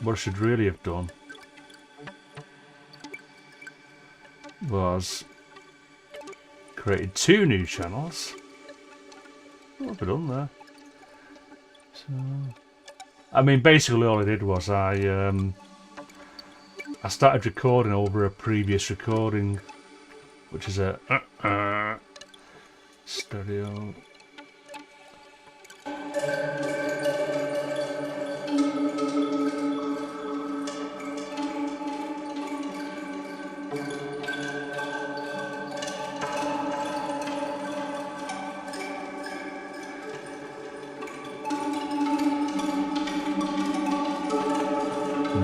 what I should really have done was created 2 new channels. What have I done there? So, I mean, basically all I did was I started recording over a previous recording, which is a stereo.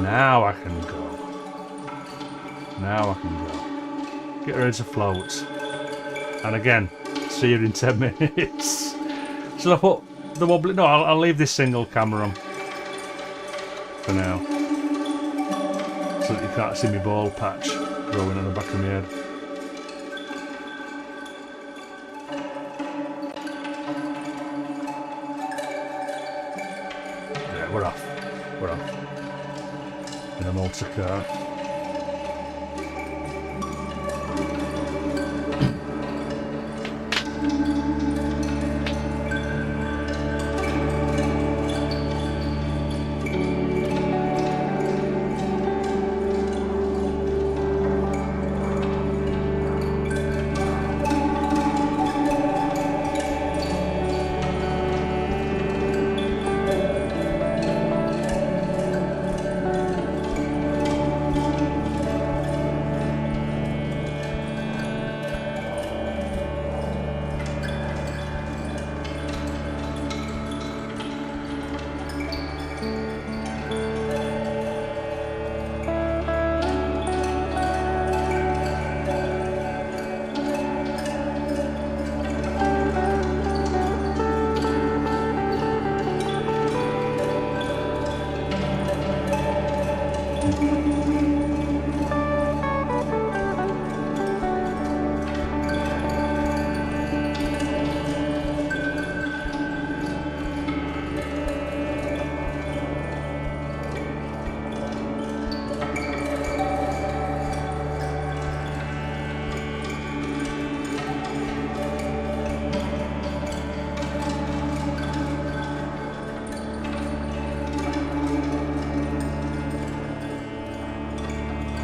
Now I can go. Now I can go. Get ready to float. And again, see you in 10 minutes. So I put the wobbly... No, I'll leave this single camera on for now, so that you can't see my ball patch growing on the back of my head. Yeah, we're off. We're off. In a motor car.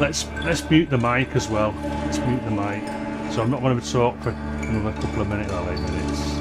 Let's mute the mic as well. Let's mute the mic. So I'm not going to talk for another couple of minutes or 8 minutes.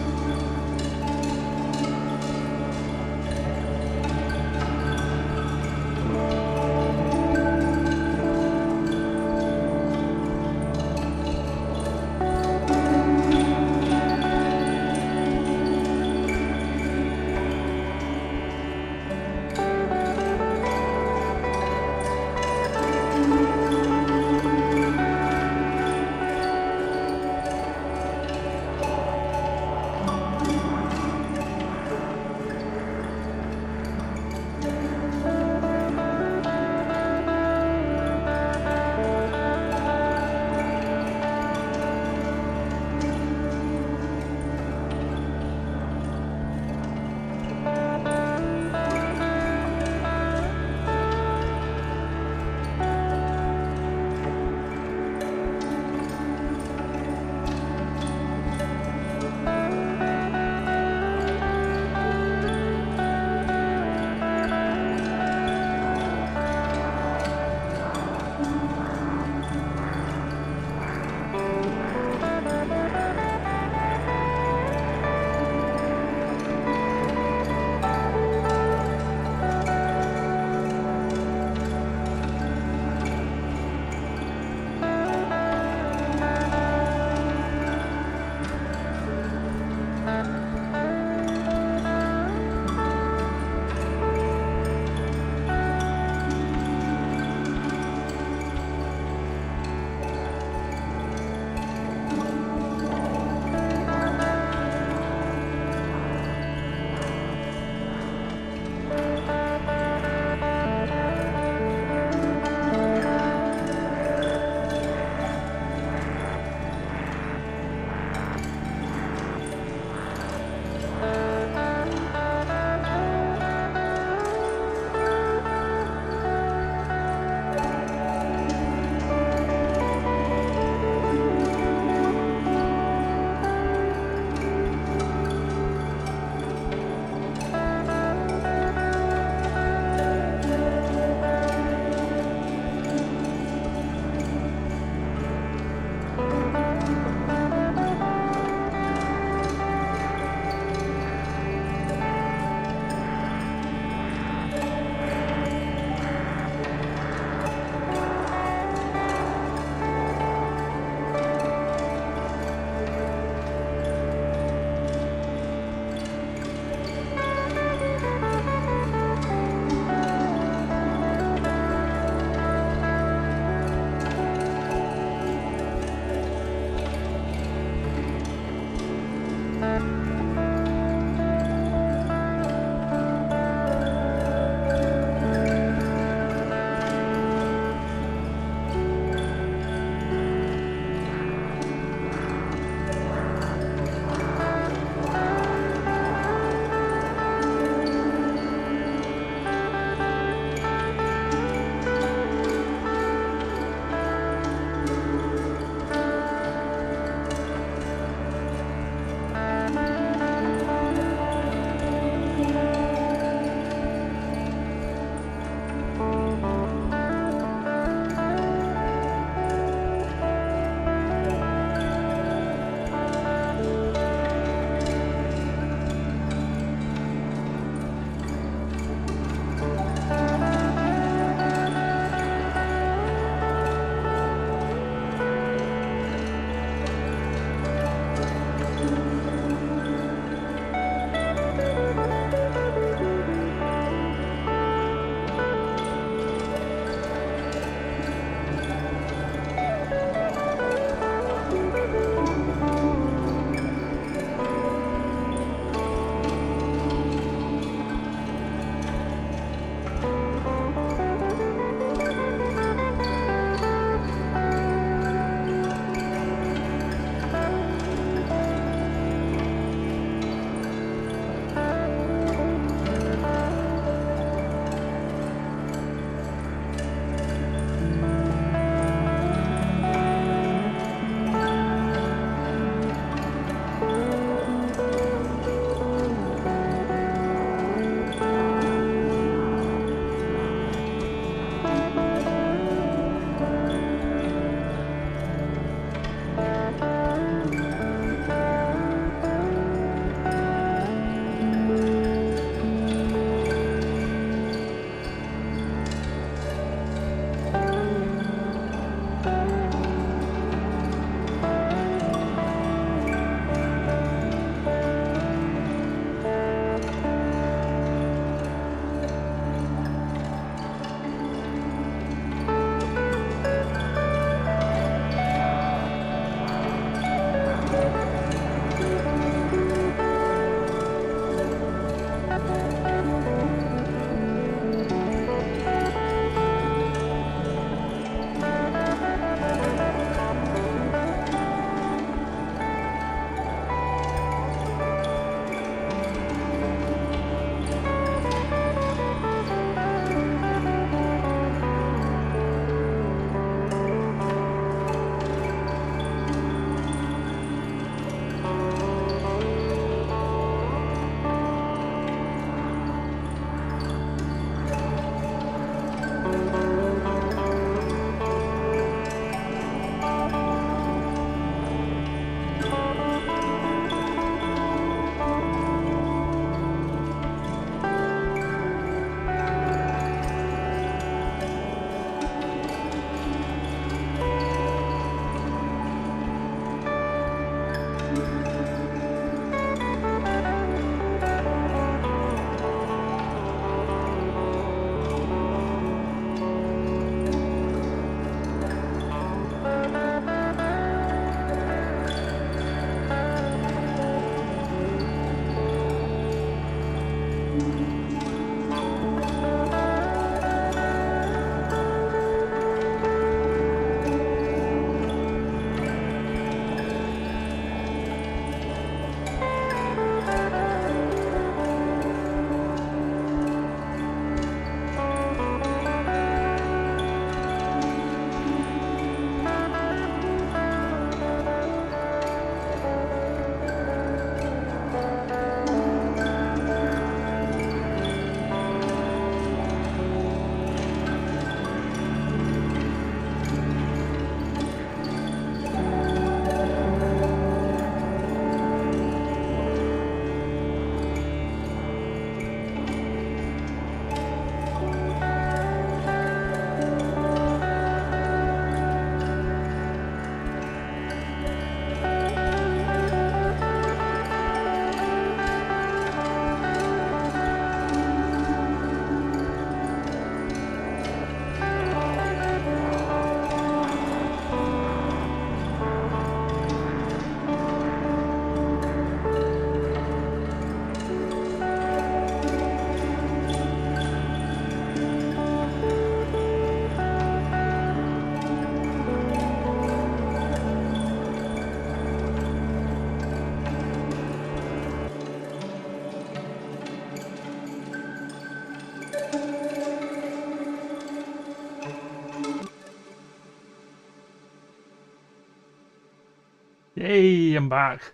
Yay, I'm back.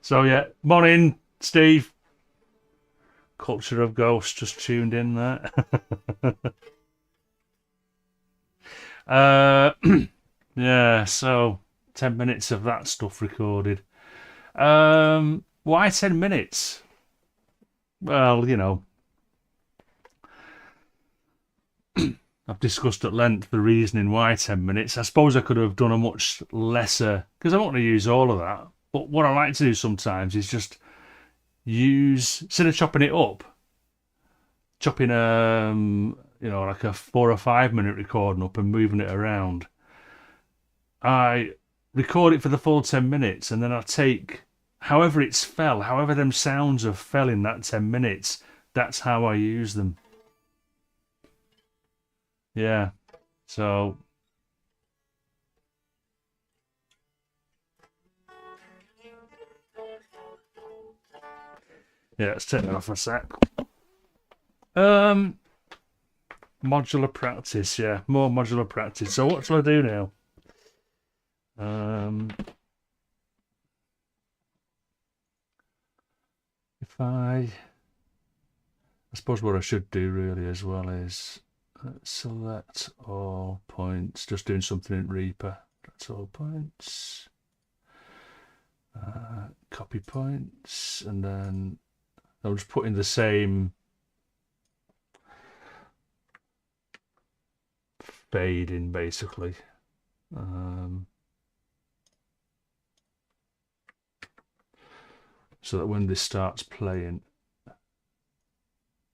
So yeah, morning, Steve. Culture of Ghosts just tuned in there. Yeah, so 10 minutes of that stuff recorded. Why 10 minutes? Well, you know, I've discussed at length the reasoning why 10 minutes. I suppose I could have done a much lesser, because I don't want to use all of that. But what I like to do sometimes is just use, instead of chopping it up, chopping you know, like a 4 or 5 minute recording up and moving it around. I record it for the full 10 minutes and then I take however it's fell, however them sounds have fell in that 10 minutes, that's how I use them. Yeah. So yeah, let's take that off a sec. Modular practice, yeah, more modular practice. So what shall I do now? If I suppose what I should do really as well is select all points, just doing something in Reaper. That's all points. Copy points, and then I'll just put in the same fade in basically. So that when this starts playing,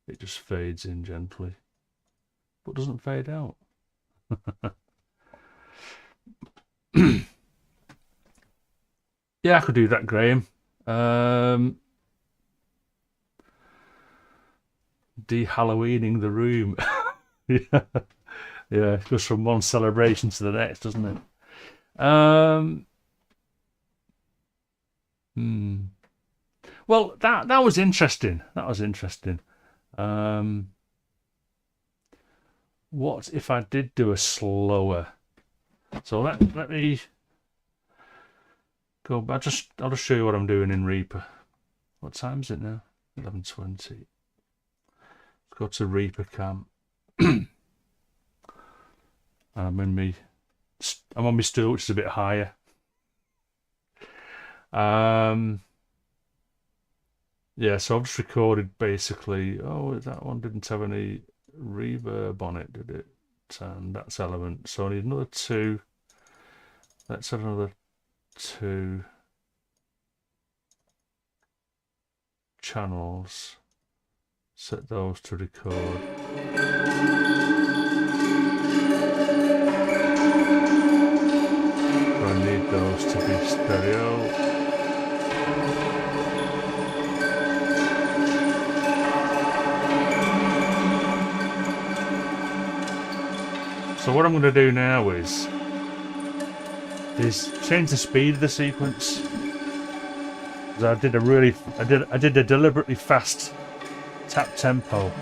it just fades in gently, but doesn't fade out. Yeah, I could do that, Graham. De-Halloweening the room. Yeah. Yeah, it goes from one celebration to the next, doesn't it? Well, that was interesting. That was interesting. What if I did do a slower? So let me go back. I'll just show you what I'm doing in Reaper. What time is it now? 11:20. Let's go to Reaper Cam. I'm on my stool, which is a bit higher. Yeah, so I've just recorded basically. Oh, that one didn't have any reverb on it, did it? And that's element. So I need another 2. Let's have another 2 channels. Set those to record. I need those to be stereo. So what I'm going to do now is change the speed of the sequence. I did a deliberately fast tap tempo.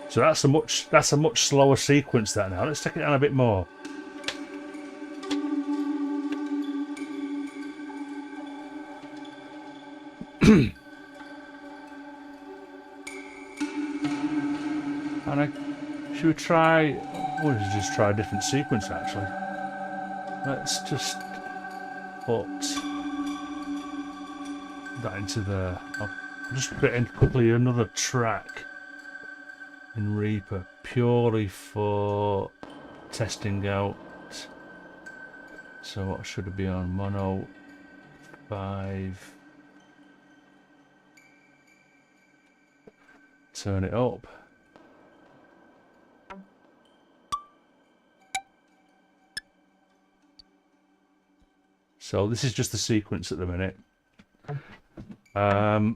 So that's a much slower sequence that now. Let's take it down a bit more. Should we try? Or should we just try a different sequence actually? Let's just put that into the. I'll just put in quickly another track in Reaper purely for testing out. So what should it be on? Mono 5. Turn it up. So this is just the sequence at the minute. I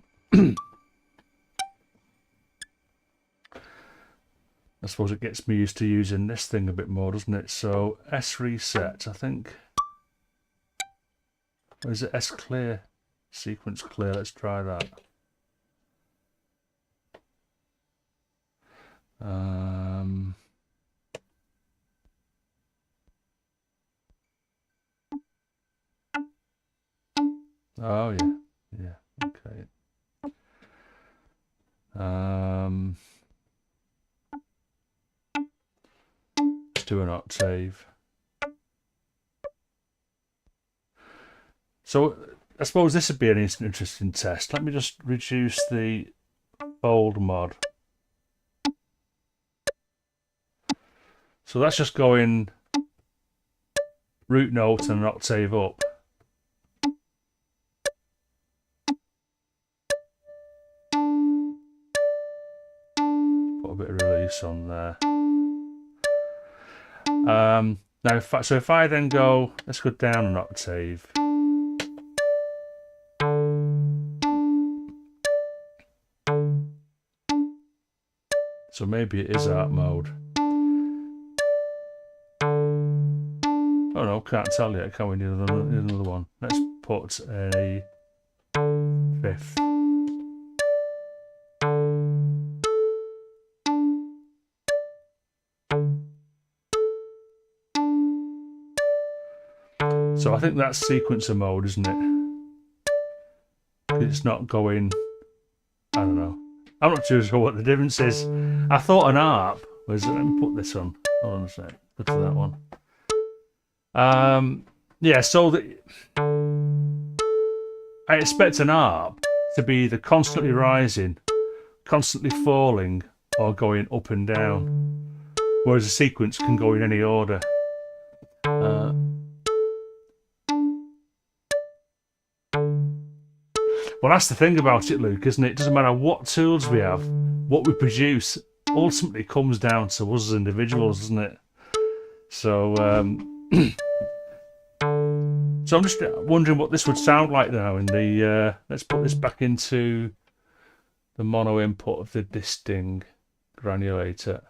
suppose it gets me used to using this thing a bit more, doesn't it? So S reset, I think. Or is it S clear? Sequence clear, let's try that. Oh yeah, yeah, okay. Let's do an octave. So I suppose this would be an interesting test. Let me just reduce the fold mod. So that's just going root note and an octave up. Put a bit of release on there. Now, if I then go, let's go down an octave. So maybe it is art mode. Oh no, can't tell yet. Can we need another one? Let's put a fifth. So I think that's sequencer mode, isn't it? It's not going, I don't know. I'm not too sure what the difference is. I thought an ARP was, let me put this on. Hold on a sec. Go to that one. Yeah, so I expect an ARP to be either constantly rising, constantly falling, or going up and down. Whereas a sequence can go in any order. Well, that's the thing about it, Luke, isn't it? It doesn't matter what tools we have, what we produce ultimately comes down to us as individuals, doesn't it? So, so I'm just wondering what this would sound like now in the, let's put this back into the mono input of the disting granulator.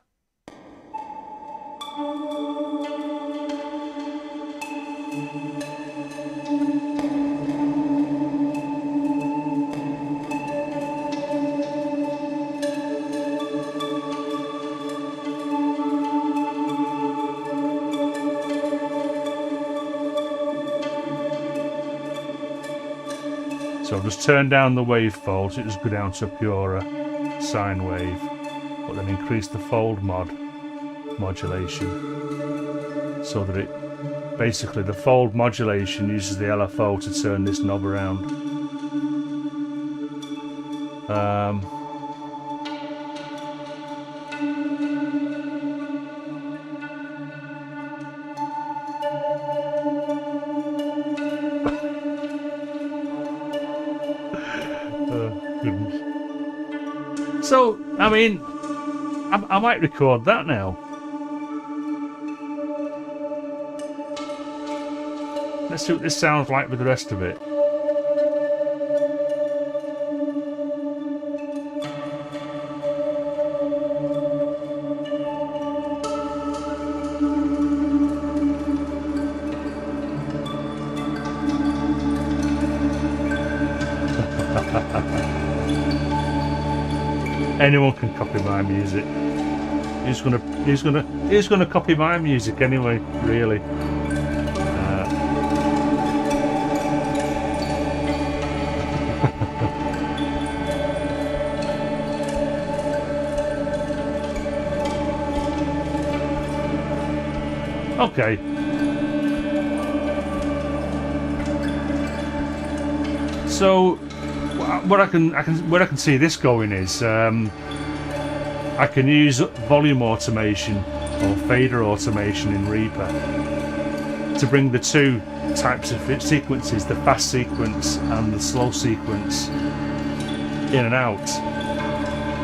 So I'll just turn down the wavefold so it just go down to a purer sine wave, but then increase the fold modulation so that it basically, the fold modulation uses the LFO to turn this knob around. So, I mean, I might record that now. Let's see what this sounds like with the rest of it. Anyone can copy my music. Who's gonna copy my music anyway? Really? Okay. So, where I can see this going is I can use volume automation or fader automation in Reaper to bring the two types of sequences, the fast sequence and the slow sequence, in and out,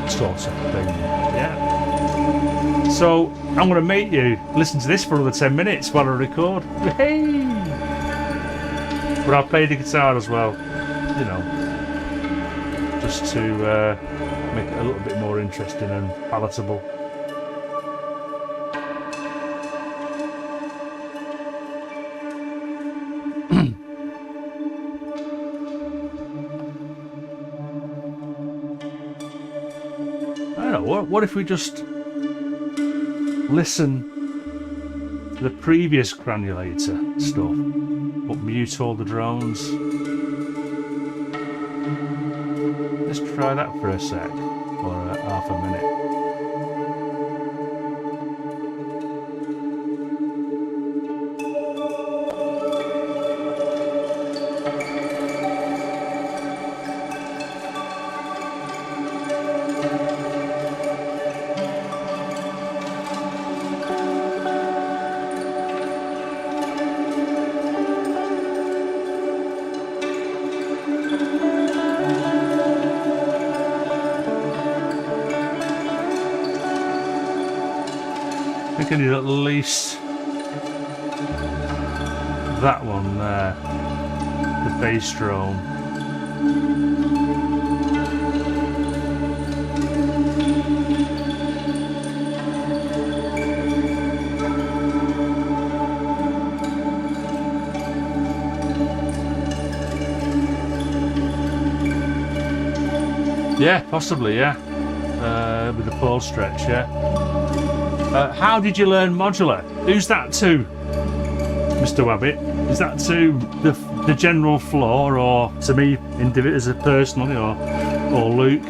sort of thing. Yeah. So I'm going to make you listen to this for another 10 minutes while I record. Hey! But I'll play the guitar as well, you know, just to make it a little bit more interesting and palatable. I don't know, what if we just listen to the previous granulator stuff, but mute all the drones? Let's try that for a sec, or half a minute. I think I need at least that one there, the bass drone. Yeah, possibly, yeah. With the pole stretch, yeah. How did you learn modular? Who's that to, Mr. Wabbit? Is that to the general floor, or to me as a personally, or Luke?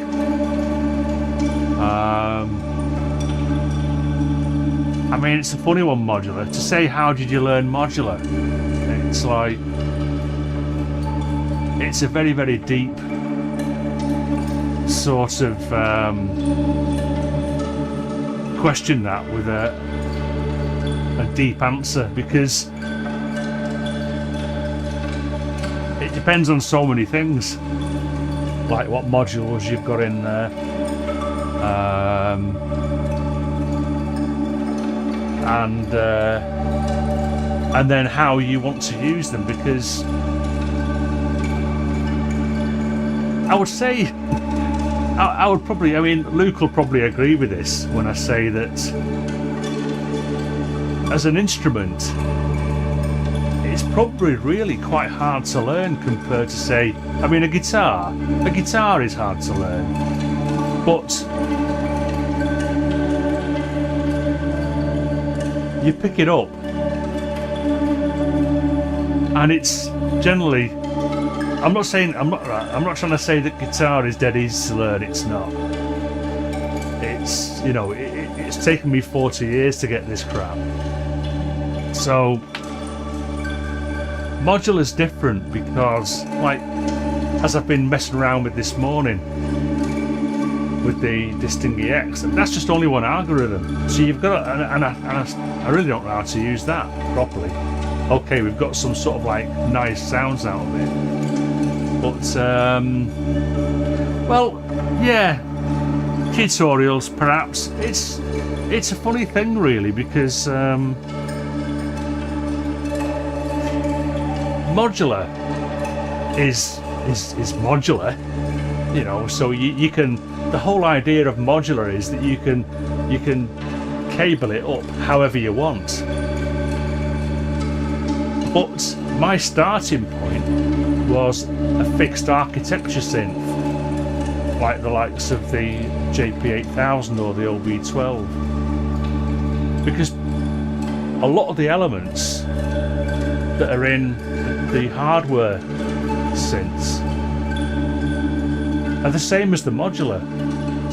I mean, it's a funny one, modular. To say how did you learn modular? It's like, it's a very, very deep sort of question, that, with a deep answer, because it depends on so many things, like what modules you've got in there, and then how you want to use them, because I would say, I would probably, I mean, Luke will probably agree with this when I say that as an instrument, it's probably really quite hard to learn compared to, say, I mean, a guitar is hard to learn, but you pick it up and it's generally, I'm not trying to say that guitar is dead easy to learn. It's not. It's, you know, it's taken me 40 years to get this crap. So modular's different because, like, as I've been messing around with this morning with the Distingui X, that's just only one algorithm. So you've got, and I really don't know how to use that properly. Okay, we've got some sort of like nice sounds out of it. But, well, yeah, tutorials perhaps. It's a funny thing, really, because modular is modular, you know. So you can. The whole idea of modular is that you can cable it up however you want. But my starting point was a fixed architecture synth, like the likes of the JP8000 or the OB12, because a lot of the elements that are in the hardware synths are the same as the modular.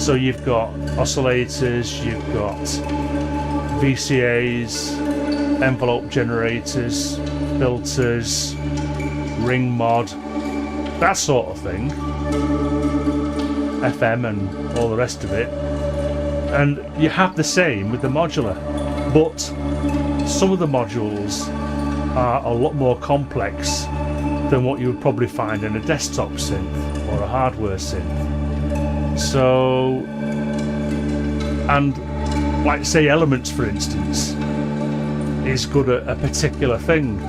So you've got oscillators, you've got VCAs, envelope generators, filters, ring mod, that sort of thing, FM and all the rest of it, and you have the same with the modular, but some of the modules are a lot more complex than what you would probably find in a desktop synth or a hardware synth. So, and like say Elements, for instance, is good at a particular thing.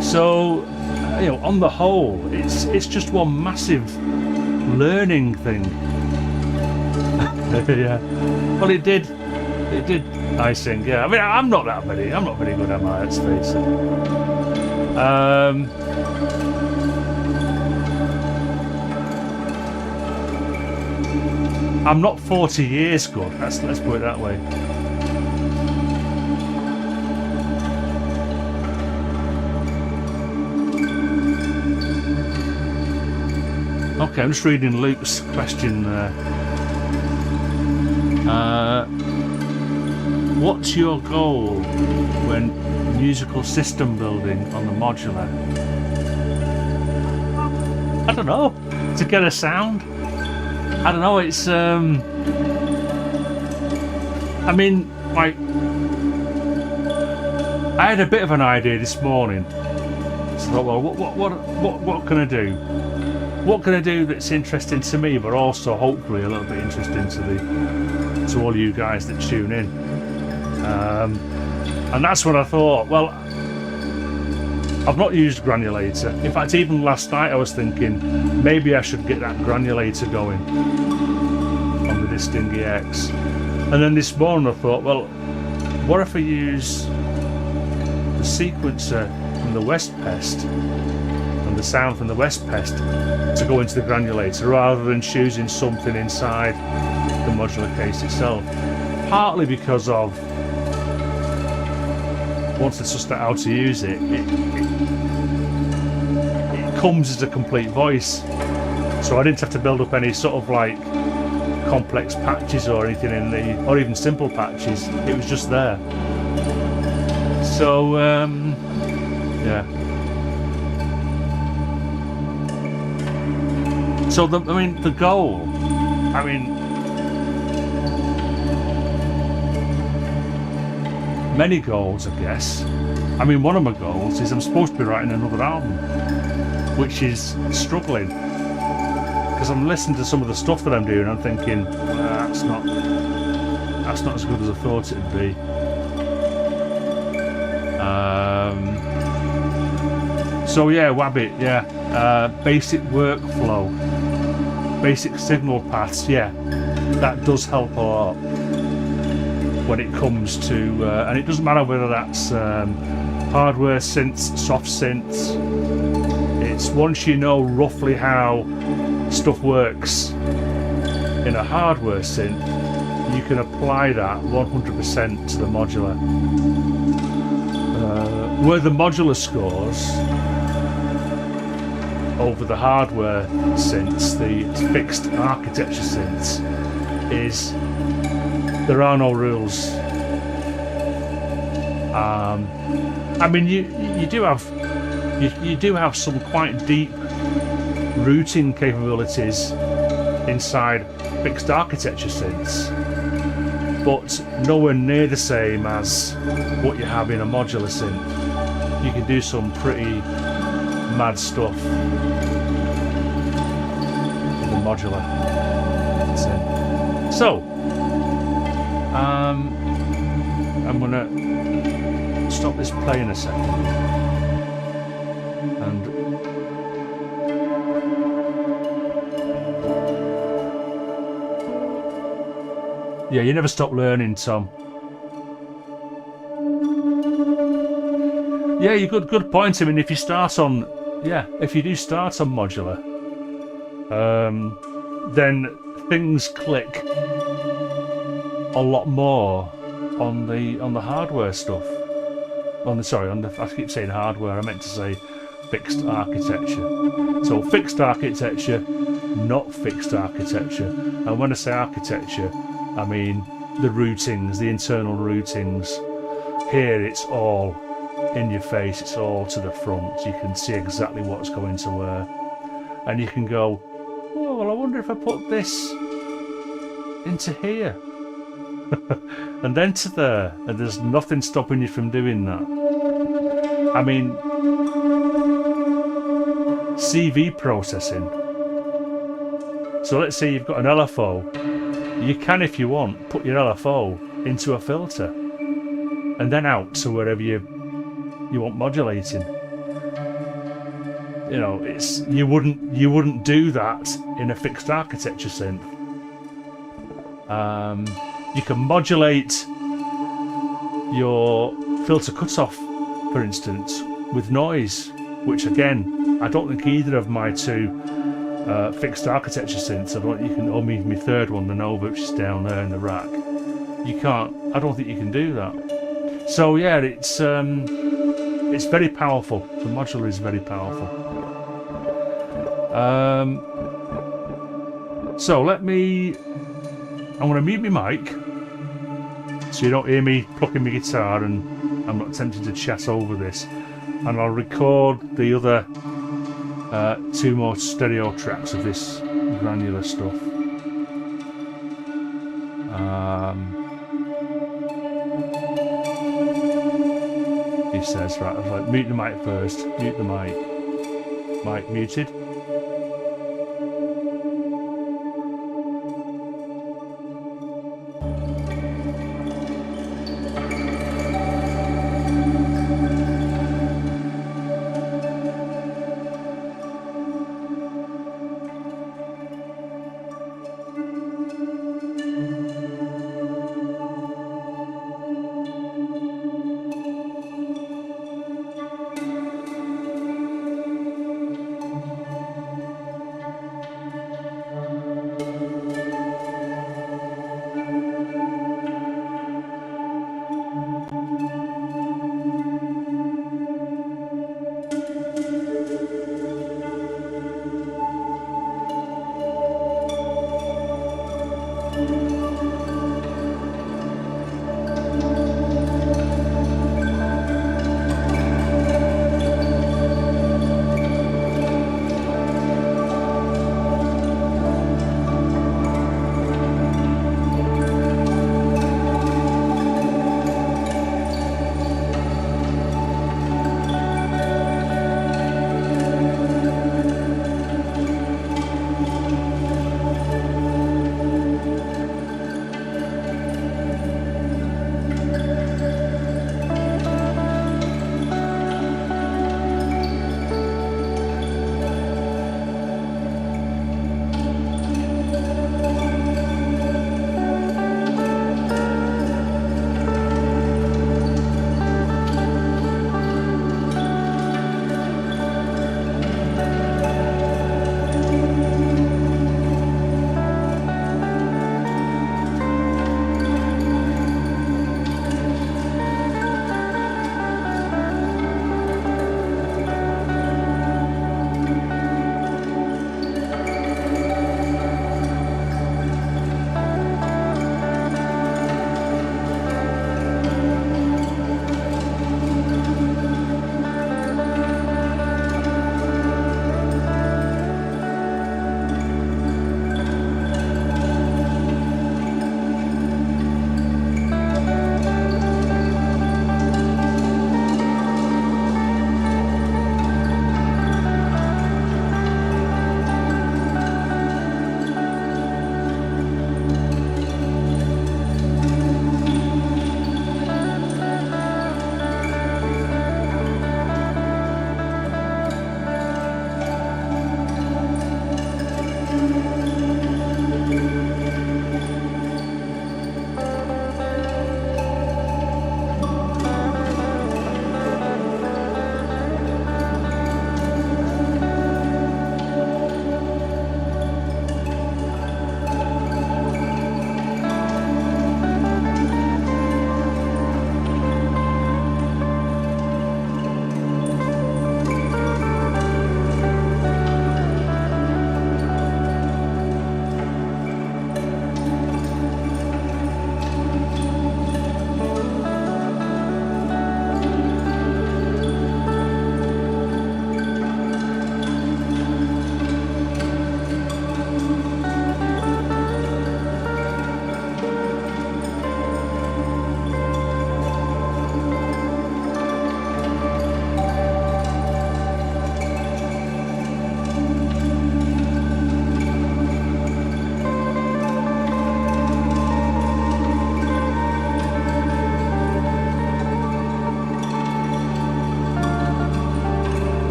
So on the whole, it's just one massive learning thing. Yeah. Well, it did. I think. Yeah. I mean, I'm not very good at my, let's face it. I'm not 40 years good. Let's put it that way. Okay, I'm just reading Luke's question there. What's your goal when musical system building on the modular? I don't know. To get a sound? I don't know, it's I mean, like, I had a bit of an idea this morning. So I thought, well, what can I do? What can I do that's interesting to me, but also hopefully a little bit interesting to all you guys that tune in? And that's what I thought. Well, I've not used granulator. In fact, even last night I was thinking maybe I should get that granulator going on the Distinguee X. And then this morning I thought, well, what if I use the sequencer from the West Pest and the sound from the West Pest to go into the granulator rather than choosing something inside the modular case itself? Partly because of, once I sussed out how to use it, it comes as a complete voice. So I didn't have to build up any sort of like complex patches or anything or even simple patches. It was just there. So yeah. So the goal. Many goals, I guess. One of my goals is I'm supposed to be writing another album, which is struggling because I'm listening to some of the stuff that I'm doing. I'm thinking, that's not as good as I thought it'd be. So yeah, Wabbit, yeah, basic workflow, basic signal paths, yeah, that does help a lot when it comes to, and it doesn't matter whether that's hardware synths, soft synths. It's once you know roughly how stuff works in a hardware synth, you can apply that 100% to the modular. Where the modular scores over the hardware synths, the fixed architecture synths, is there are no rules. You do have some quite deep routing capabilities inside fixed architecture synths, but nowhere near the same as what you have in a modular synth. You can do some pretty mad stuff in the modular synth. So I'm gonna stop this playing a second and yeah, you never stop learning, Tom. Yeah, you good point. If you start on, if you do start on modular, then things click a lot more on the hardware stuff. I keep saying hardware, I meant to say fixed architecture. So fixed architecture, not fixed architecture. And when I say architecture, I mean the routings, the internal routings. Here it's all in your face, it's all to the front. You can see exactly what's going to where. And you can go, oh, well, I wonder if I put this into here. And then to there, and there's nothing stopping you from doing that. CV processing. So let's say you've got an LFO. You can, if you want, put your LFO into a filter and then out to wherever you want modulating. You know, it's you wouldn't do that in a fixed architecture synth. You can modulate your filter cutoff, for instance, with noise, which again, I don't think either of my two fixed architecture synths. I don't. My third one, the Nova, which is down there in the rack. You can't. I don't think you can do that. So yeah, it's very powerful. The modular is very powerful. So I'm going to mute my mic so you don't hear me plucking my guitar, and I'm not tempted to chat over this. And I'll record the other 2 more stereo tracks of this granular stuff. He says, right, I was like, mute the mic first, mute the mic. Mic muted.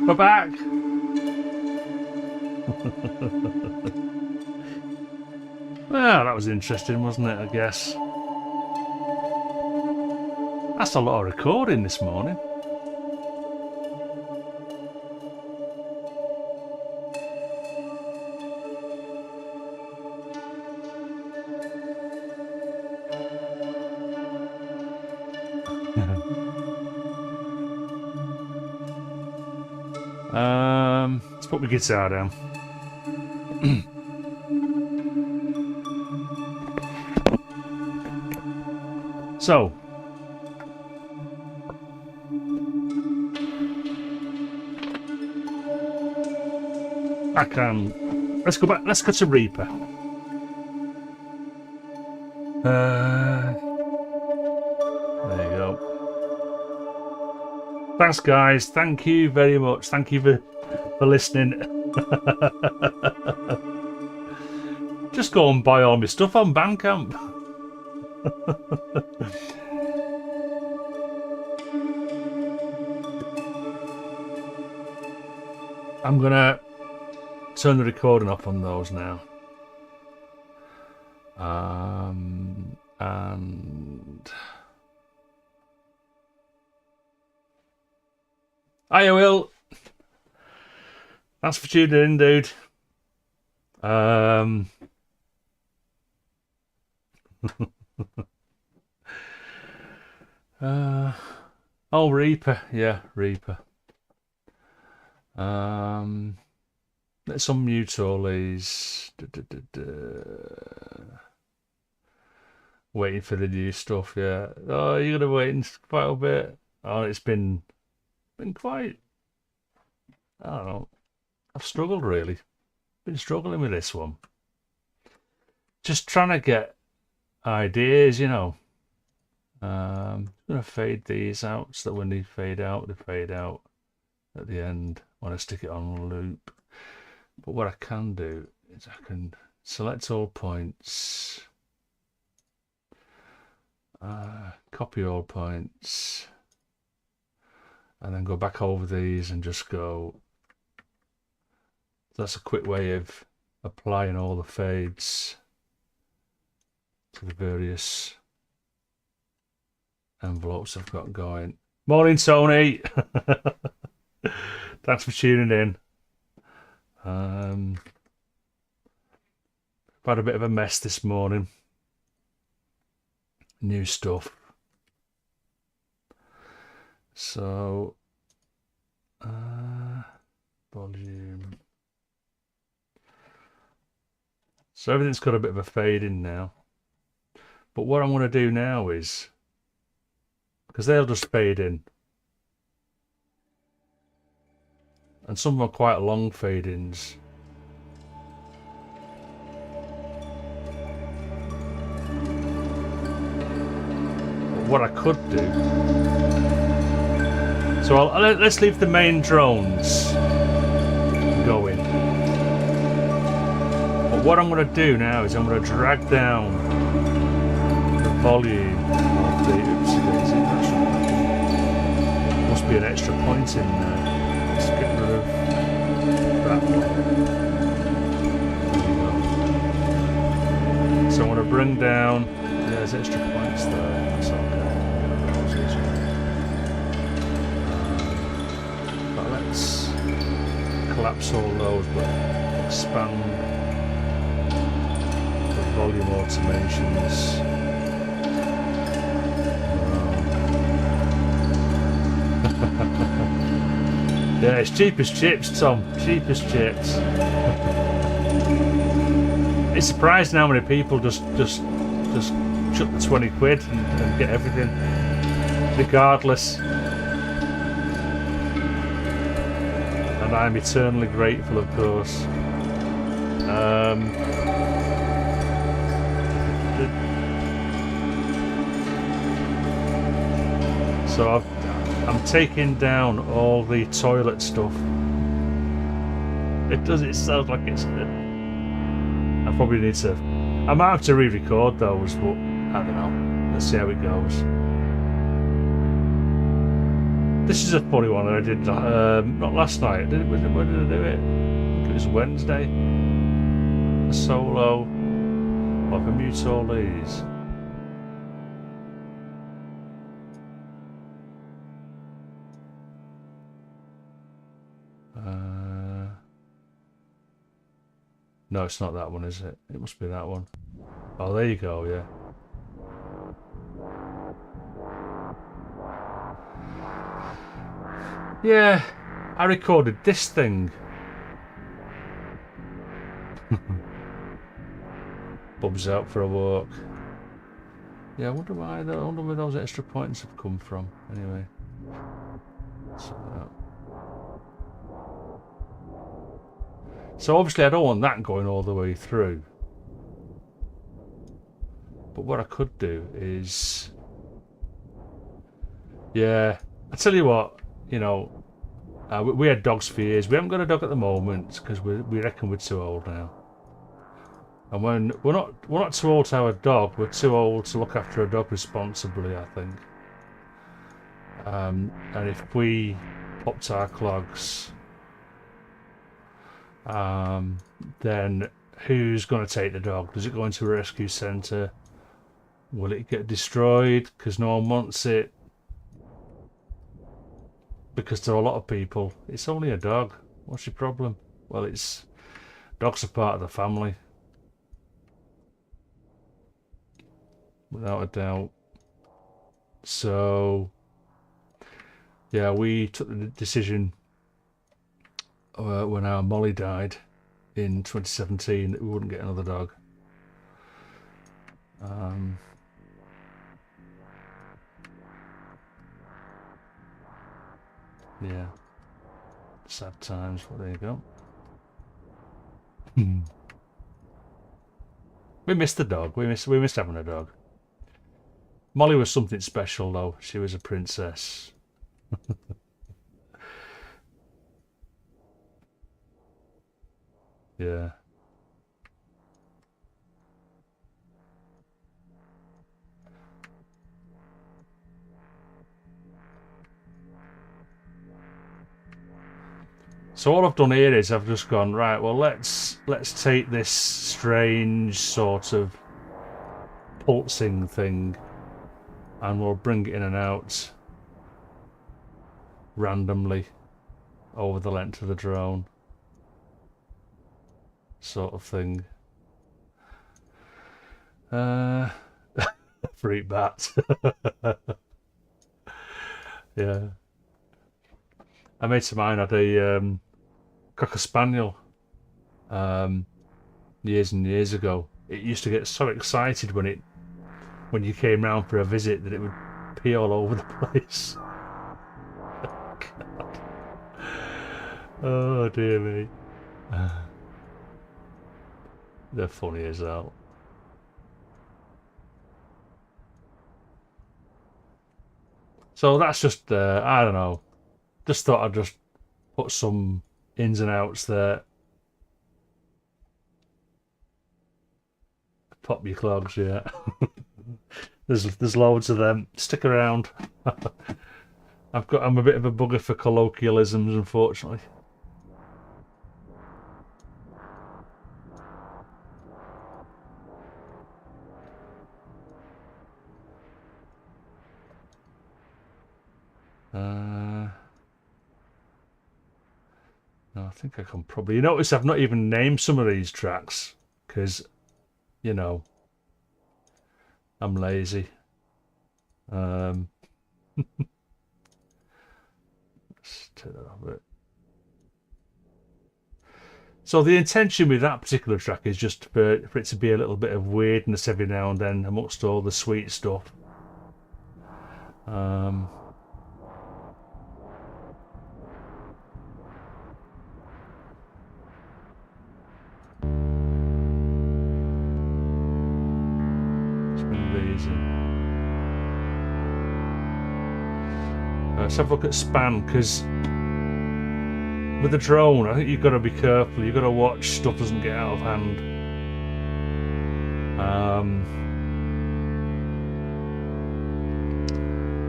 We're back. Well, that was interesting, wasn't it, I guess? That's a lot of recording this morning. Let's put my guitar down. So, I can. Let's go back. Let's go to Reaper. There you go. Thanks, guys. Thank you very much. Thank you for listening. Just go and buy all my stuff on Bandcamp. I'm gonna turn the recording off on those now. And I will. Thanks for tuning in, dude. Oh, Reaper. Yeah, Reaper. Let's unmute all these. Waiting for the new stuff, yeah. Oh, you're gonna wait quite a bit. Oh, it's been quite. I don't know. I've struggled really. Been struggling with this one. Just trying to get ideas, you know. I'm gonna fade these out so that when they fade out at the end when I stick it on loop. But what I can do is I can select all points, copy all points, and then go back over these and just go. That's a quick way of applying all the fades to the various envelopes I've got going. Morning, Tony. Thanks for tuning in. I've had a bit of a mess this morning. New stuff. So, volume. So everything's got a bit of a fade in now. But what I'm going to do now is, because they'll just fade in. And some of them are quite long fade-ins. But what I could do... So let's leave the main drones going. But what I'm going to do now is I'm going to drag down the volume of the... Oopsie daisy, must be an extra point in there. Let's get rid of that one. So I want to bring down. Yeah, there's extra points there. That's okay. But let's collapse all those, but expand the volume automations. Yeah, it's cheap as chips, Tom. Cheap as chips. It's surprising how many people just chuck the 20 quid and get everything, regardless. And I'm eternally grateful, of course. So I'm taking down all the toilet stuff. It sounds like it's... I probably need to... I might have to re-record those, but I don't know. Let's see how it goes. This is a funny one that I did not last night. When did I do it? I think it was Wednesday. A solo of a Mutolese. No, it's not that one, is it? It must be that one. Oh, there you go, yeah. Yeah, I recorded this thing. Bub's out for a walk. Yeah, I wonder where those extra points have come from. Anyway. So obviously I don't want that going all the way through. But what I could do is... Yeah, I tell you what, you know, we had dogs for years. We haven't got a dog at the moment because we reckon we're too old now. And when we're not too old to have a dog, we're too old to look after a dog responsibly, I think. And if we popped our clogs, then who's going to take the dog? Does it go into a rescue centre? Will it get destroyed because no one wants it? Because to a lot of people, it's only a dog. What's your problem? Well, dogs are part of the family. Without a doubt. So, yeah, we took the decision when our Molly died in 2017 that we wouldn't get another dog. Yeah, sad times. Well, there you go. We missed the dog. We missed having a dog. Molly was something special, though. She was a princess. Yeah. So all I've done here is I've just gone, right, well, let's take this strange sort of pulsing thing and we'll bring it in and out randomly over the length of the drone. Sort of thing. Freak bat. Yeah. I made some mine had a Cocker Spaniel years and years ago. It used to get so excited when you came round for a visit that it would pee all over the place. God. Oh dear me. They're funny as hell. So that's just I don't know. Just thought I'd just put some ins and outs there. Pop your clogs, yeah. There's loads of them. Stick around. I'm a bit of a bugger for colloquialisms, unfortunately. No, I think I can probably... You notice I've not even named some of these tracks because, you know, I'm lazy. Let's turn that off a bit. So the intention with that particular track is just for it to be a little bit of weirdness every now and then amongst all the sweet stuff. Let's have a look at span, because with the drone I think you've got to be careful. You've got to watch stuff doesn't get out of hand.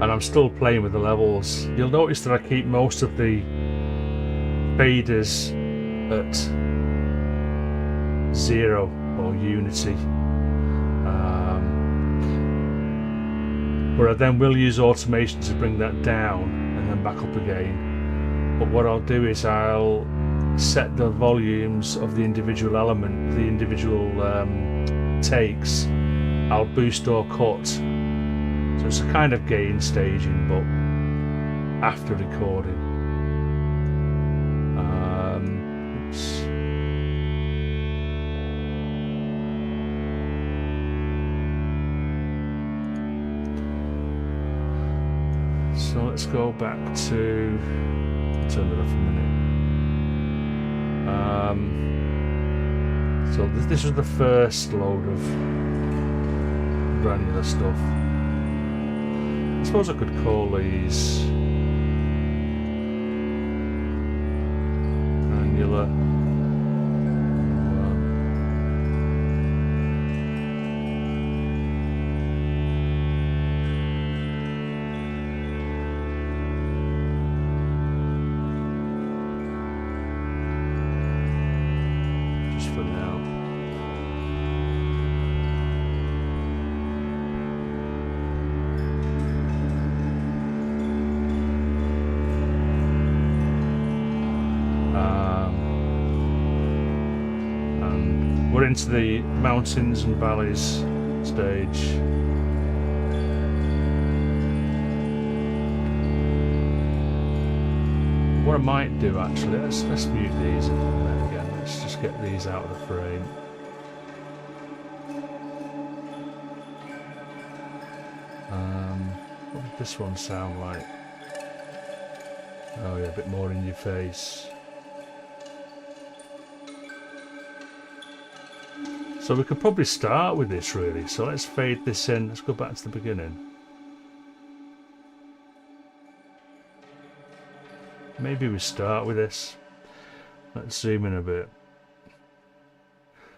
and I'm still playing with the levels. You'll notice that I keep most of the faders at 0 or unity, but I then will use automation to bring that down and then back up again. But what I'll do is I'll set the volumes of the individual element, the individual takes. I'll boost or cut, so it's a kind of gain staging, but after recording. Oops. So let's go back to turn it off a minute. So this was the first load of granular stuff. I suppose I could call these granular. Just for now. We're into the mountains and valleys stage. What I might do actually, let's mute these again. Let's just get these out of the frame. What did this one sound like? Oh yeah, a bit more in your face. So we could probably start with this really. So let's fade this in. Let's go back to the beginning. Maybe we start with this. Let's zoom in a bit.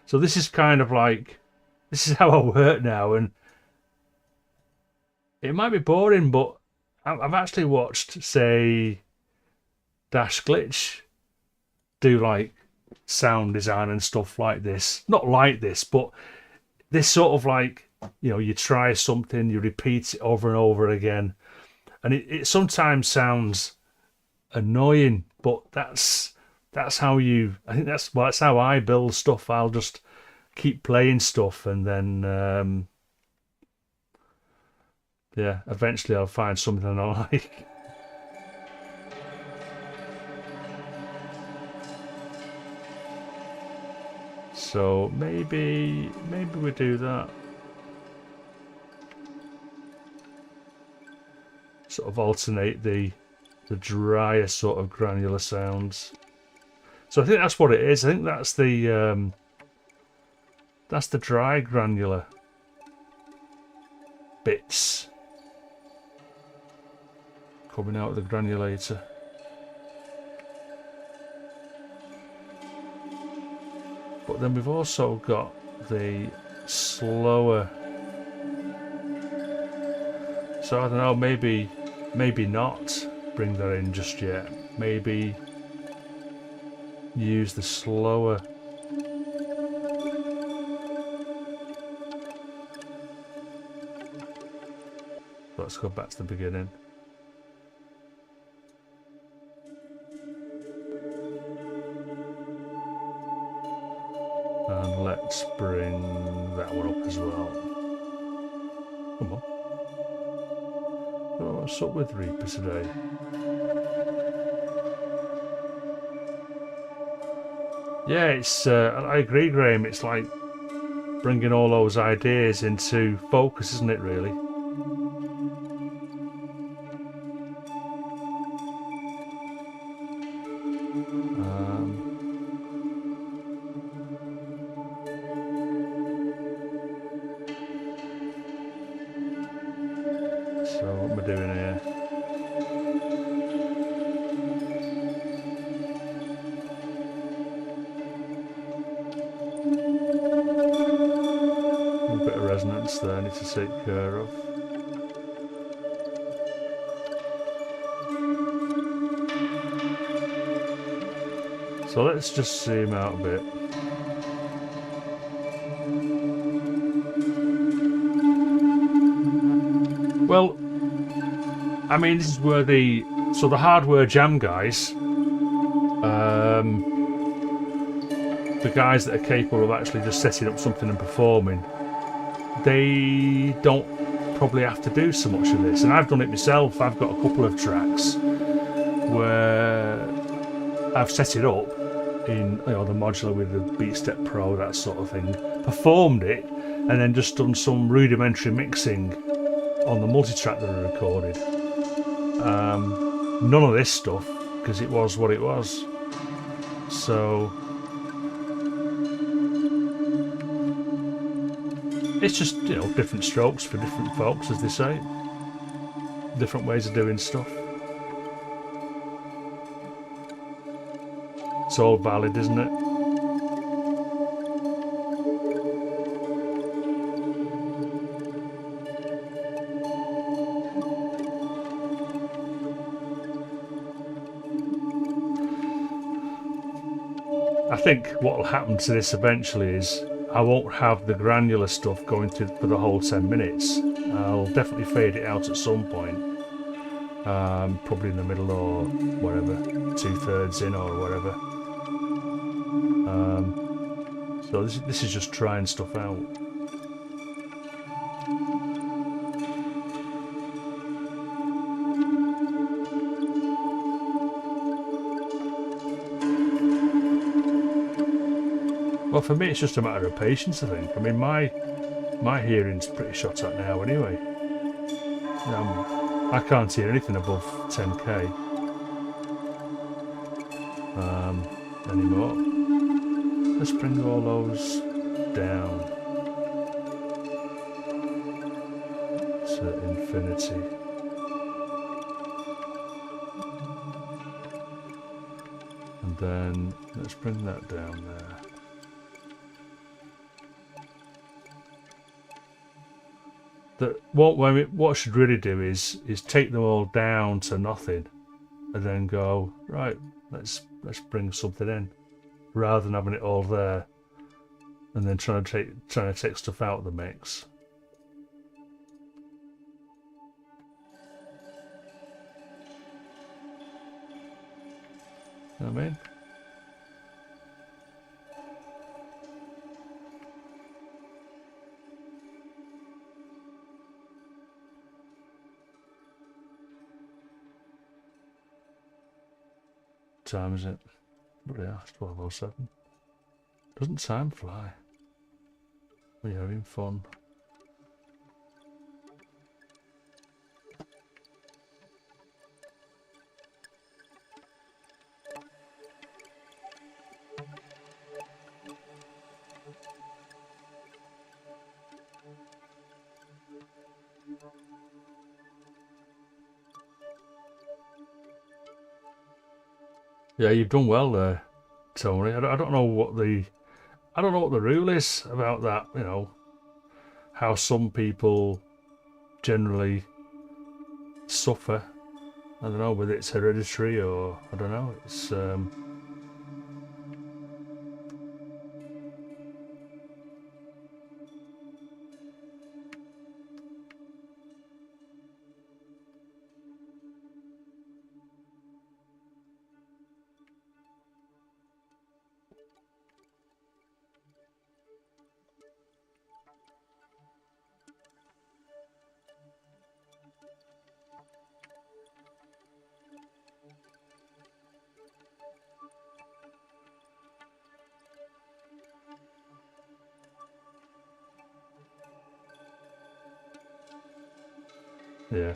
So this is kind of like, this is how I work now, and it might be boring, but I've actually watched, say, Dash Glitch do like sound design and stuff like this. Not like this, but this sort of like, you know, you try something, you repeat it over and over again, and it sometimes sounds annoying, but that's how you, I think that's how I build stuff. I'll just keep playing stuff, and then yeah, eventually I'll find something I like. So maybe we do that. Sort of alternate the drier sort of granular sounds. So I think that's what it is. I think that's the dry granular bits coming out of the granulator. But then we've also got the slower. So I don't know, maybe not bring that in just yet. Maybe use the slower. Let's go back to the beginning. And let's bring that one up as well. Come on. Oh, what's up with Reaper today? Yeah, it's. I agree, Graham. It's like bringing all those ideas into focus, isn't it? Really. So what am I doing here? A bit of resonance there I need to take care of. So let's just zoom out a bit. Well, I mean, this is where the hardware jam guys, the guys that are capable of actually just setting up something and performing, they don't probably have to do so much of this. And I've done it myself. I've got a couple of tracks where I've set it up in the Modular with the BeatStep Pro, that sort of thing, performed it, and then just done some rudimentary mixing on the multi-track that I recorded. None of this stuff, because it was what it was. So it's just, different strokes for different folks, as they say. Different ways of doing stuff. It's all valid, isn't it? I think what will happen to this eventually is I won't have the granular stuff going through for the whole 10 minutes. I'll definitely fade it out at some point. Probably in the middle or whatever, 2/3 in or whatever. So this is just trying stuff out. Well, for me, it's just a matter of patience, I think. I mean, my hearing's pretty shot at now anyway. I can't hear anything above 10k anymore. Let's bring all those down to infinity. And then let's bring that down there. What I should really do is take them all down to nothing, and then go right. Let's bring something in, rather than having it all there, and then trying to take stuff out of the mix. You know what I mean? Time is it? But yeah, it's 12:07. Doesn't time fly when you're having fun? Yeah, you've done well there, Tony. I don't know what the rule is about that. How some people generally suffer. I don't know whether it's hereditary or I don't know. It's yeah.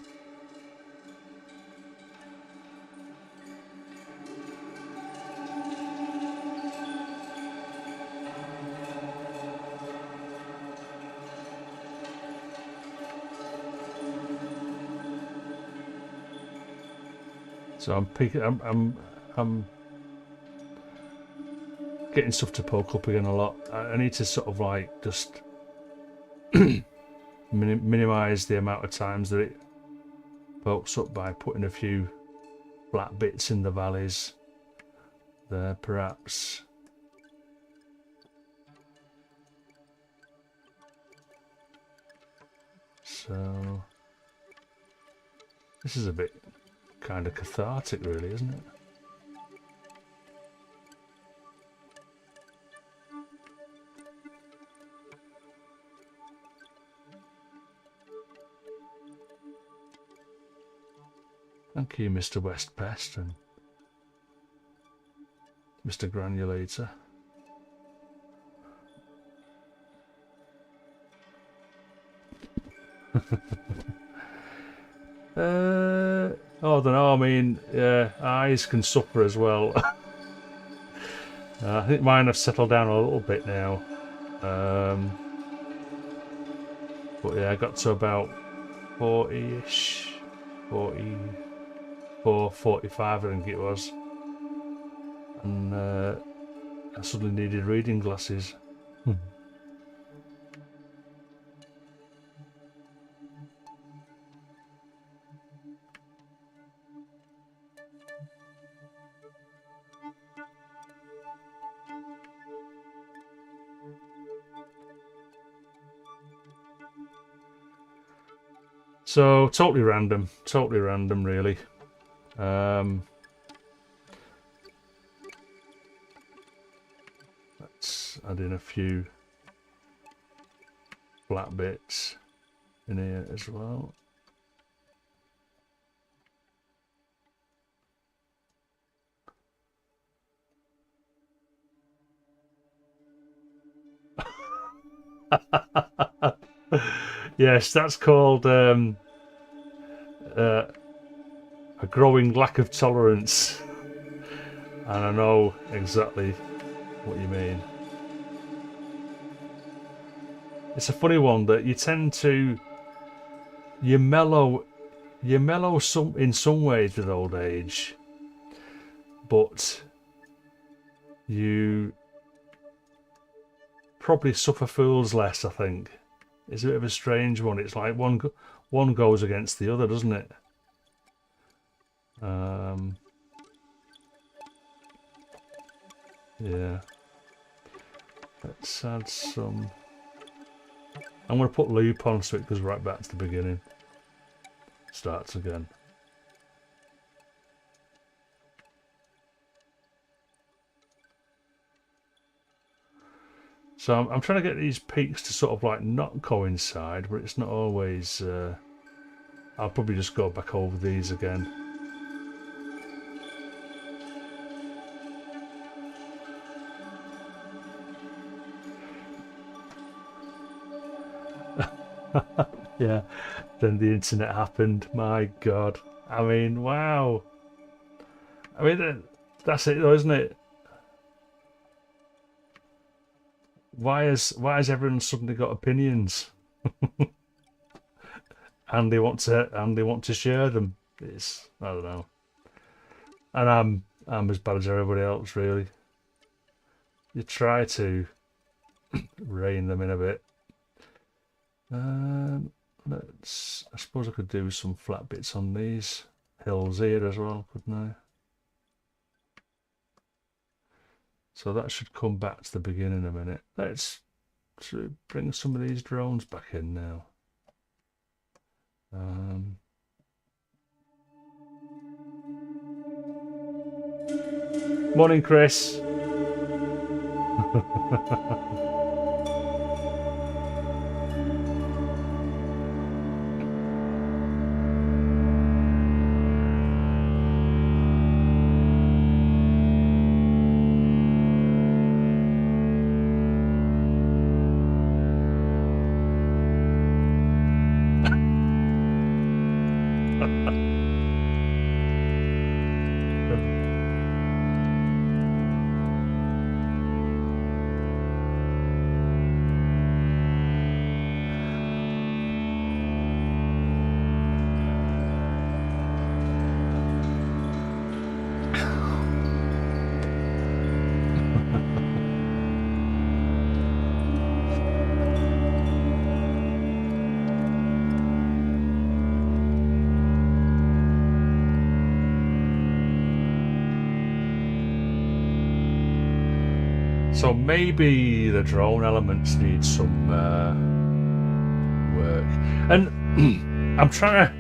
So I'm getting stuff to poke up again a lot. I need to sort of like just minimize the amount of times that it pokes up by putting a few flat bits in the valleys, there, perhaps. So this is a bit kind of cathartic, really, isn't it? Thank you, Mr. Westpest and Mr. Granulator. I don't know. I mean, eyes can suffer as well. I think mine have settled down a little bit now. But yeah, I got to about 40-ish, 44, 45 I think it was. And I suddenly needed reading glasses. So totally random really. Let's add in a few flat bits in here as well. Yes, that's called a growing lack of tolerance. And I know exactly what you mean. It's a funny one that you tend to you mellow some in some ways with old age, but you probably suffer fools less, I think. It's a bit of a strange one. It's like one goes against the other, doesn't it? Yeah. Let's add some. I'm going to put loop on so it goes right back to the beginning. Starts again. So I'm trying to get these peaks to sort of like not coincide, but it's not always. I'll probably just go back over these again. Yeah, then the internet happened. My God. I mean, wow. I mean, that's it though, isn't it? Why has everyone suddenly got opinions? and they want to share them. It's, I don't know. And I'm as bad as everybody else, really. You try to rein them in a bit. I suppose I could do some flat bits on these hills here as well, couldn't I? So that should come back to the beginning in a minute. Let's bring some of these drones back in now. Morning, Chris. So maybe the drone elements need some work, and I'm trying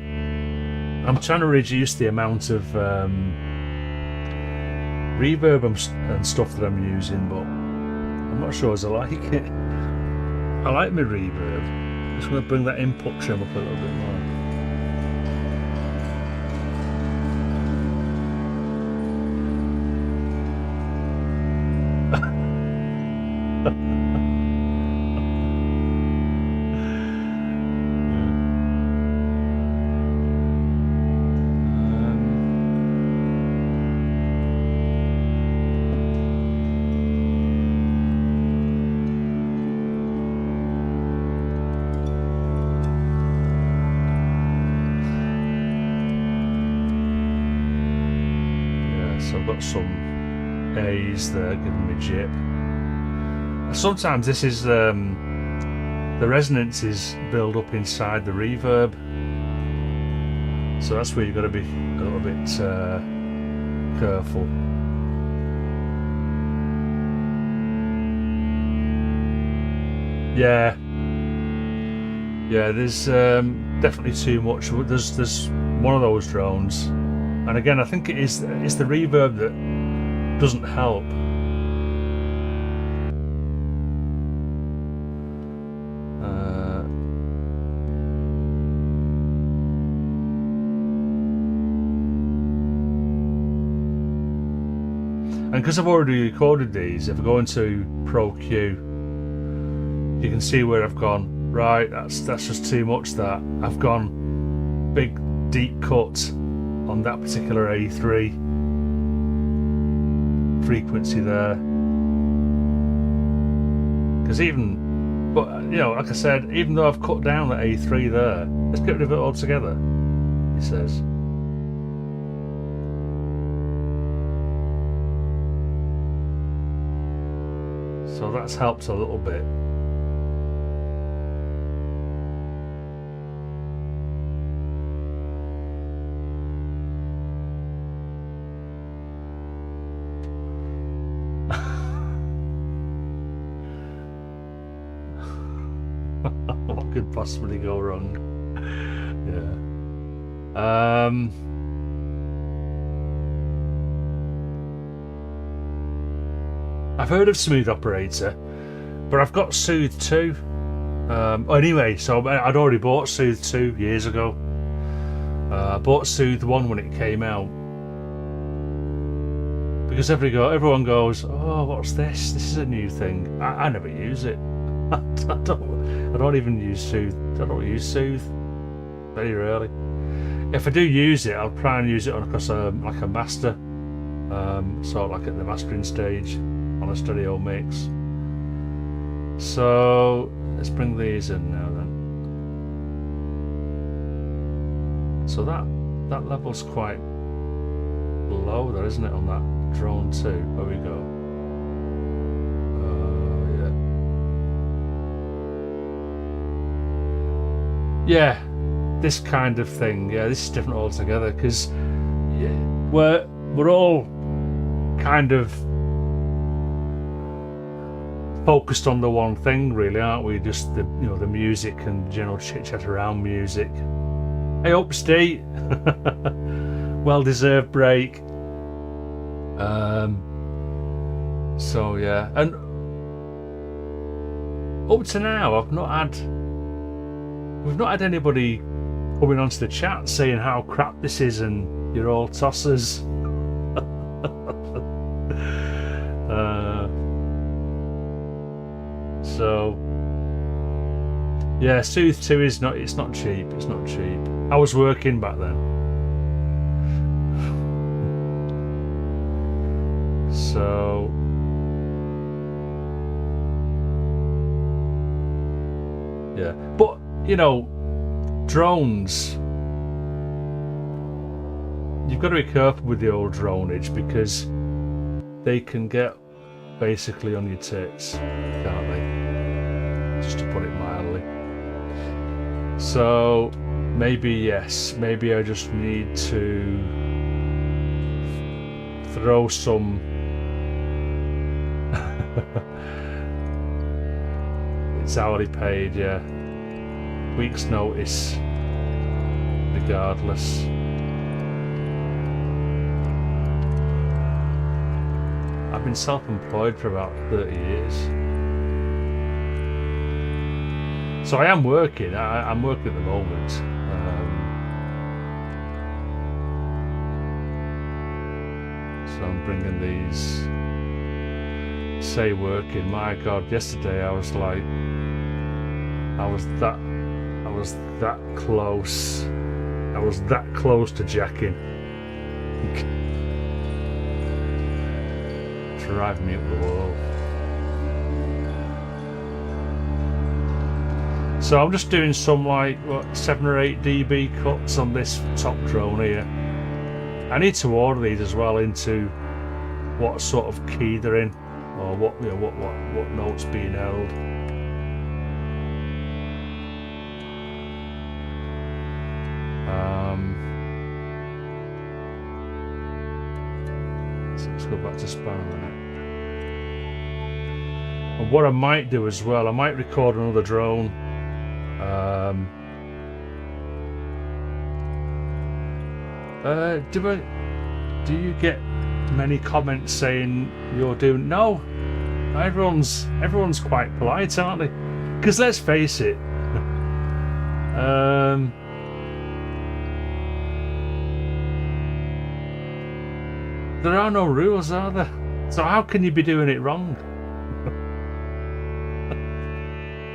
to reduce the amount of reverb and stuff that I'm using, but I'm not sure as I like it. I like my reverb. I'm just going to bring that input trim up a little bit more. So I've got some A's there giving me jip. Sometimes this is the resonances build up inside the reverb, so that's where you've got to be a little bit careful. Yeah, there's definitely too much. There's one of those drones, and again I think it's the reverb that doesn't help. And because I've already recorded these, if I go into Pro Q, you can see where I've gone. Right, that's just too much. That I've gone big deep cut on that particular A3 frequency there. Because but you know, like I said, even though I've cut down the A3 there, let's get rid of it altogether, he says. So that's helped a little bit. What could possibly go wrong? Yeah. I've heard of Smooth Operator, but I've got Soothe 2. Anyway, so I'd already bought Soothe 2 years ago. I bought Soothe 1 when it came out. Because everyone goes, oh, what's this? This is a new thing. I never use it. I don't even use Soothe. I don't use Soothe. Very rarely. If I do use it, I'll try and use it across like a master. Sort of like at the mastering stage on a stereo mix. So let's bring these in now then. So that level's quite low there, isn't it, on that drone 2? There we go. Yeah, this kind of thing. Yeah, this is different altogether because we're all kind of focused on the one thing, really, aren't we? Just the music and general chit chat around music. Hey up, Steve. Well deserved break. So yeah, and up to now we've not had anybody coming onto the chat saying how crap this is and you're all tossers. So yeah, Soothe 2 it's not cheap. It's not cheap. I was working back then. So yeah, but drones, you've got to be careful with the old droneage because they can get basically on your tits, can't they? Just to put it mildly. So maybe I just need to throw some It's hourly paid, yeah. Week's notice, regardless. I've been self-employed for about 30 years. So I am working. I'm working at the moment. So I'm bringing these. Say working. My God! Yesterday I was like, I was that close. I was that close to jacking. Drive me up the wall. So I'm just doing some like 7 or 8 dB cuts on this top drone here. I need to order these as well into what sort of key they're in, or what notes being held. So let's go back to span a minute. And what I might do as well, I might record another drone. Do you get many comments saying you're doing? No, everyone's quite polite, aren't they? Because let's face it, there are no rules, are there? So how can you be doing it wrong?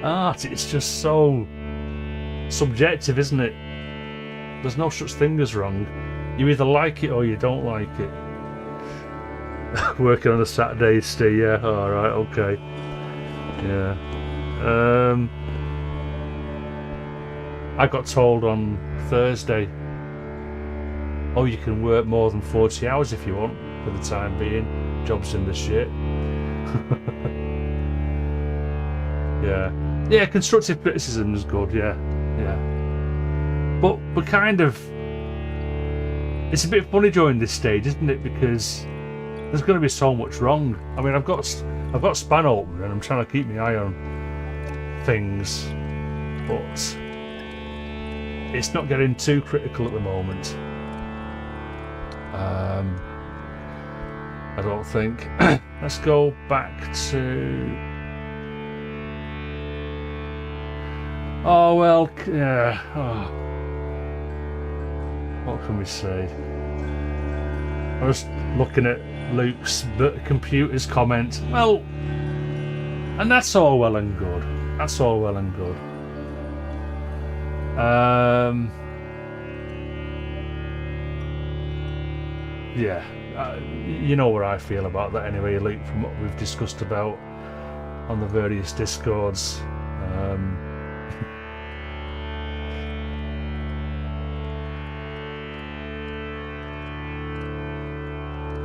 Art, it's just so subjective, isn't it? There's no such thing as wrong. You either like it or you don't like it. Working on a Saturday, Steve. Yeah, alright, okay. Yeah. I got told on Thursday, oh, you can work more than 40 hours if you want, for the time being. Job's in the shit. Yeah. Yeah, constructive criticism is good, yeah. Yeah. But kind of, it's a bit funny during this stage, isn't it? Because there's going to be so much wrong. I mean, I've got span open and I'm trying to keep my eye on things, but it's not getting too critical at the moment. I don't think. Let's go back to. Oh well, yeah. Oh. What can we say? I was looking at Luke's computer's comment. Well, and that's all well and good. That's all well and good. Yeah, you know where I feel about that anyway, Luke, from what we've discussed about on the various Discords.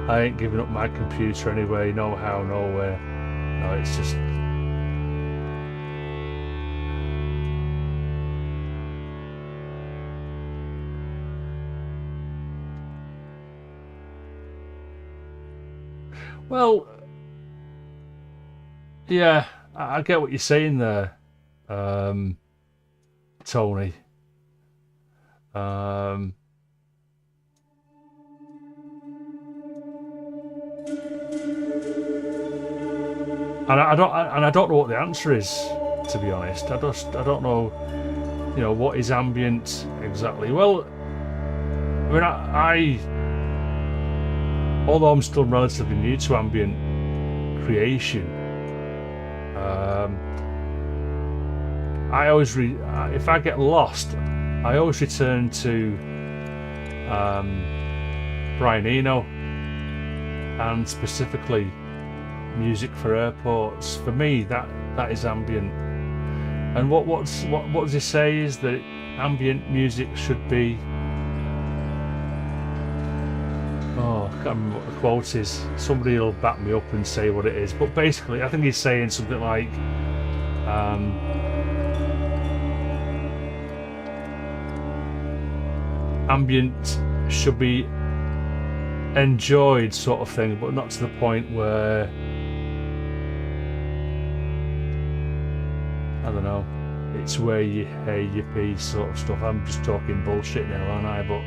I ain't giving up my computer anyway, no how, nowhere. No, it's just. Well, yeah, I get what you're saying there, Tony. And I don't know what the answer is, to be honest. I don't know, what is ambient exactly. Well, I mean, although I'm still relatively new to ambient creation, I always if I get lost, I always return to Brian Eno, and specifically music for airports. For me, that is ambient. And what does he say is that ambient music should be, oh, I can't remember what the quote is. Somebody will back me up and say what it is, but basically I think he's saying something like ambient should be enjoyed, sort of thing, but not to the point where it's where you hear your piece sort of stuff. I'm just talking bullshit now, aren't I? But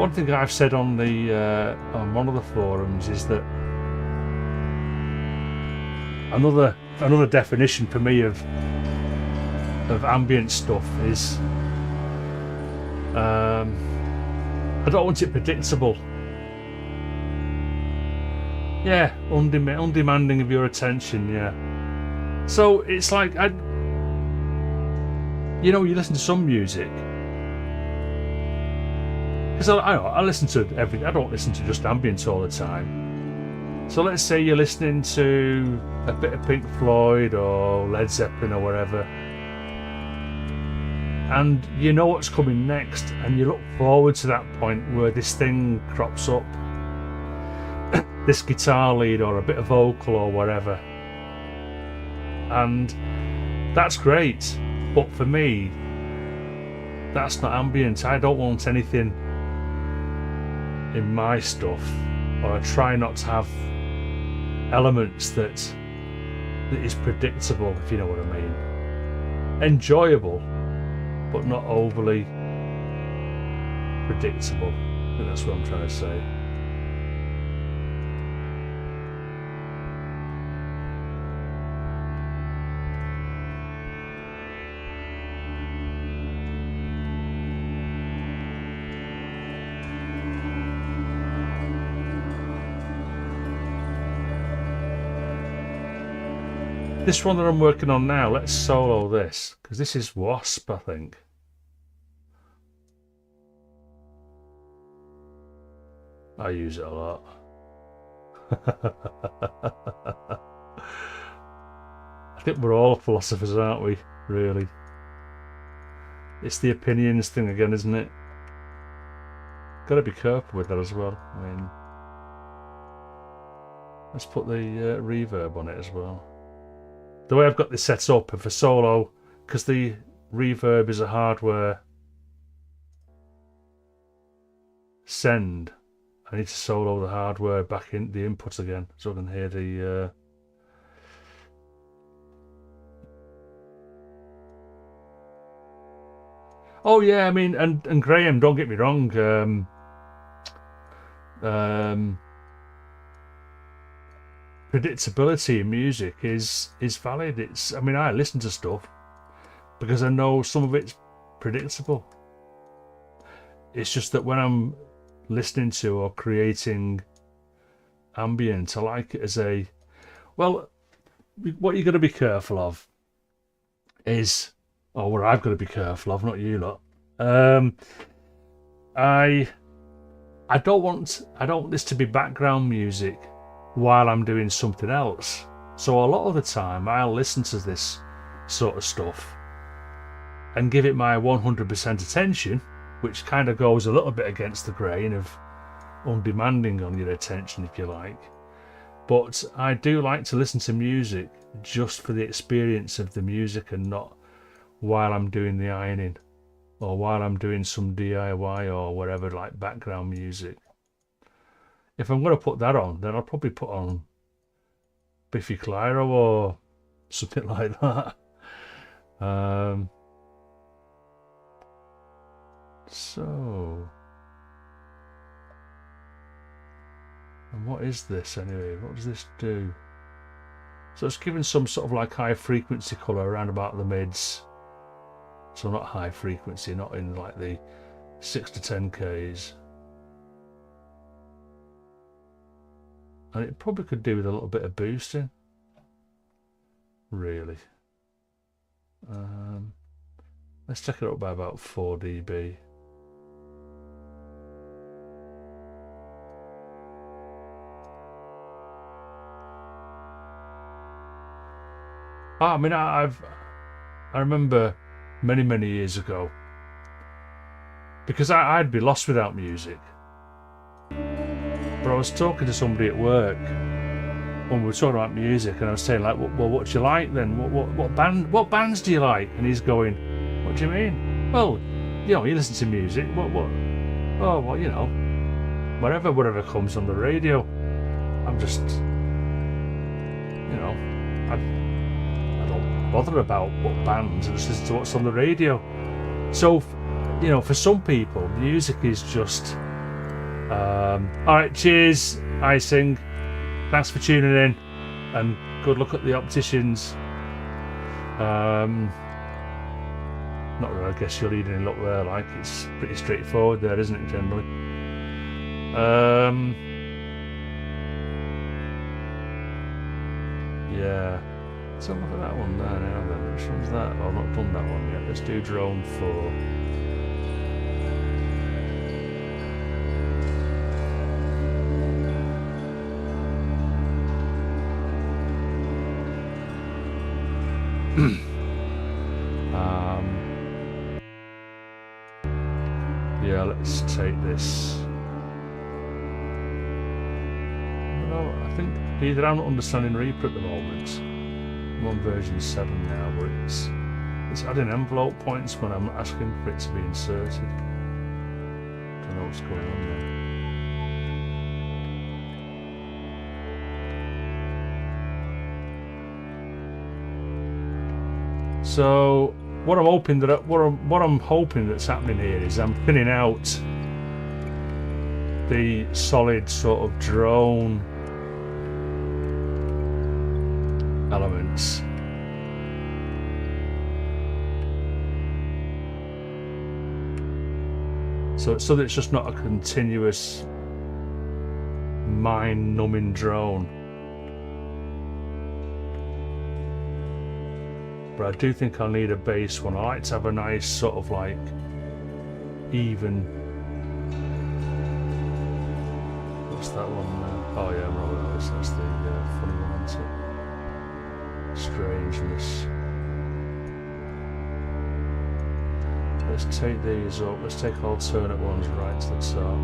one thing I've said on on one of the forums is that another definition for me of ambient stuff is I don't want it predictable. Yeah, undemanding of your attention. Yeah. So it's like you listen to some music. Because I listen to everything. I don't listen to just ambient all the time. So let's say you're listening to a bit of Pink Floyd or Led Zeppelin or whatever, and you know what's coming next, and you look forward to that point where this thing crops up, this guitar lead or a bit of vocal or whatever, and that's great. But for me, that's not ambient. I don't want anything in my stuff, or I try not to have elements that is predictable, if you know what I mean. Enjoyable, but not overly predictable. I think that's what I'm trying to say. This one that I'm working on now, let's solo this, because this is Wasp, I think. I use it a lot. I think we're all philosophers, aren't we? Really. It's the opinions thing again, isn't it? Got to be careful with that as well. I mean, let's put the reverb on it as well. The way I've got this set up for solo, because the reverb is a hardware send, I need to solo the hardware back in the input again so I can hear the oh yeah, I mean, and Graham, don't get me wrong, predictability in music is valid. I mean, I listen to stuff because I know some of it's predictable. It's just that when I'm listening to or creating ambient, I like it as a, well, what you've got to be careful of is, or what I've got to be careful of, not you lot, I don't want this to be background music while I'm doing something else. So a lot of the time I'll listen to this sort of stuff and give it my 100% attention, which kind of goes a little bit against the grain of undemanding on your attention, if you like. But I do like to listen to music just for the experience of the music and not while I'm doing the ironing or while I'm doing some DIY or whatever, like background music. If I'm going to put that on, then I'll probably put on Biffy Clyro or something like that. So, and what is this anyway? What does this do? So it's giving some sort of like high frequency colour around about the mids. So not high frequency, not in like the 6 to 10 Ks. And it probably could do with a little bit of boosting, really. Let's check it up by about 4 dB. I mean, I remember many years ago, because I'd be lost without music. But I was talking to somebody at work when we were talking about music, and I was saying, like, well, what do you like then? What bands do you like? And he's going, what do you mean? Well, you know, you listen to music. What? You know, whatever comes on the radio. I'm just you know, I don't bother about what bands. I just listen to what's on the radio. So, you know, for some people, music is just. All right, cheers, Icing. Thanks for tuning in, and good luck at the opticians. Not really, I guess you'll need any luck there, like, it's pretty straightforward there, isn't it, generally? Yeah. Let's have a look at that one there now then. Which one's that? Well, I've not done that one yet. Let's do drone 4. Yeah, let's take this. No, I think either I'm not understanding Reaper at the moment. I'm on version 7 now, but it's adding envelope points when I'm asking for it to be inserted. Don't know what's going on there. So what I'm hoping that's happening here is I'm thinning out the solid sort of drone elements. So that it's just not a continuous mind-numbing drone. But I do think I'll need a base one. I like to have a nice sort of like even. What's that one now? Oh yeah, I'm wrong with this. That's the funny one, isn't it? Strangeness. Let's take these up. Let's take alternate ones right to the top.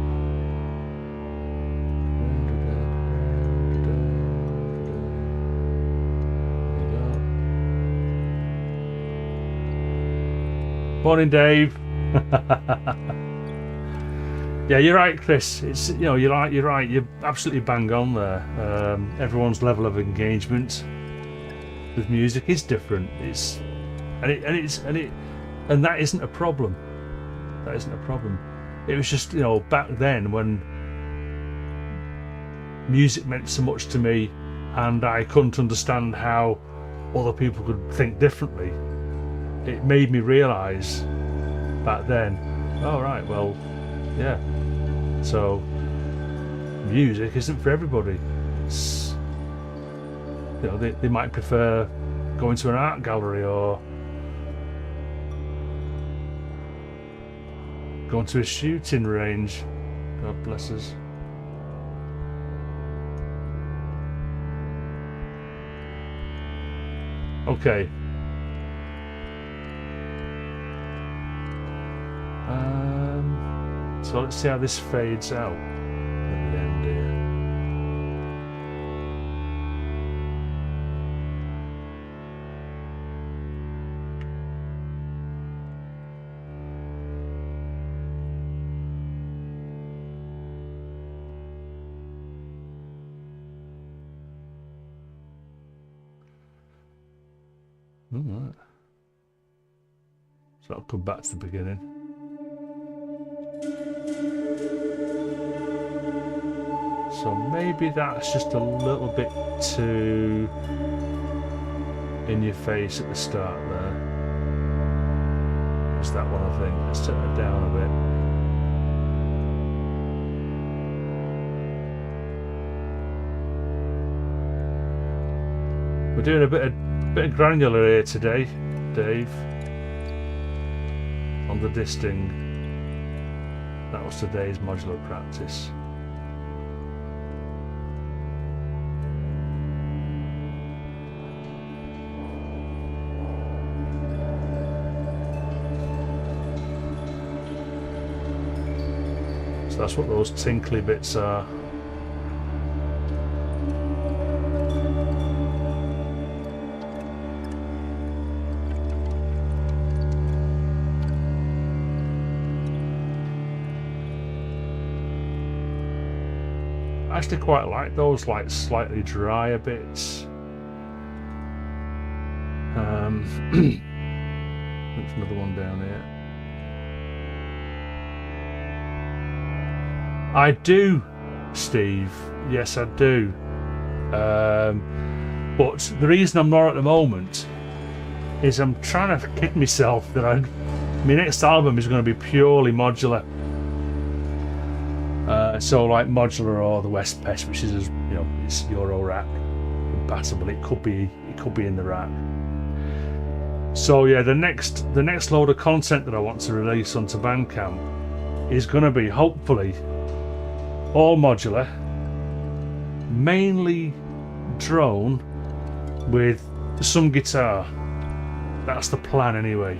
Morning, Dave. Yeah, you're right, Chris. It's, you know, you're right. You're absolutely bang on there. Everyone's level of engagement with music is different. And that isn't a problem. That isn't a problem. It was just, you know, back then when music meant so much to me, and I couldn't understand how other people could think differently. It made me realise back then, oh right, well, yeah. So music isn't for everybody. It's, you know, they might prefer going to an art gallery or going to a shooting range. God bless us. Okay. So let's see how this fades out at the end here. All right. So I'll come back to the beginning. So maybe that's just a little bit too in your face at the start there. It's that one, I think. Let's turn it down a bit. We're doing a bit of granular here today, Dave. On the disting. That was today's modular practice. So that's what those tinkly bits are. I actually quite like those, like slightly drier bits. There's another one down here. I do, Steve. Yes, I do. But the reason I'm not at the moment is I'm trying to kid myself that my next album is going to be purely modular. So like Modular or the West Pest, which is, you know, it's Euro rack compatible. It could be in the rack. So yeah, the next load of content that I want to release onto Bandcamp is going to be hopefully all modular, mainly drone with some guitar. That's the plan anyway.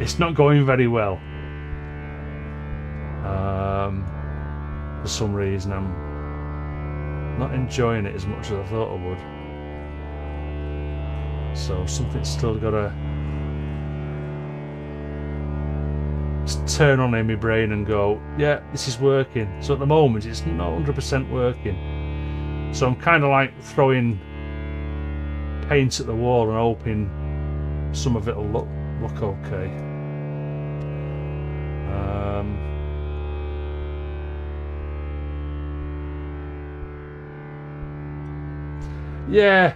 It's not going very well. For some reason I'm not enjoying it as much as I thought I would. So something's still got to turn on in my brain and go, yeah, this is working. So at the moment it's not 100% working. So I'm kind of like throwing paint at the wall and hoping some of it'll look okay. Yeah,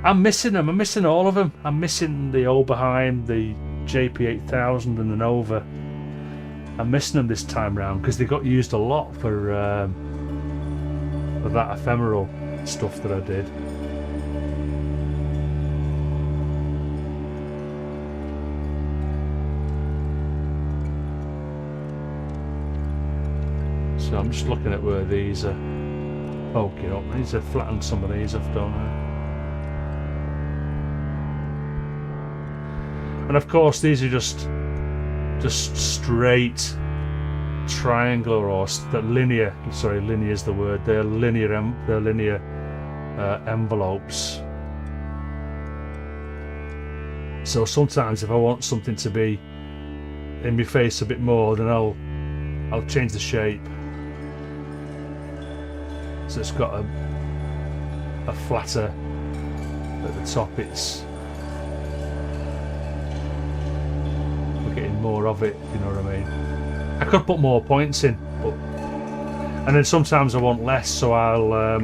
I'm missing them. I'm missing all of them. I'm missing the Oberheim, the JP8000 and the Nova. I'm missing them this time round because they got used a lot for that ephemeral stuff that I did. So I'm just looking at where these are poking up. I need to flatten some of these off, don't I? And of course these are just straight triangular or linear. Sorry, linear is the word. They're linear envelopes. So sometimes if I want something to be in my face a bit more, then I'll change the shape. So it's got a flatter at the top. We're getting more of it, you know what I mean. I could put more points in, and then sometimes I want less, so I'll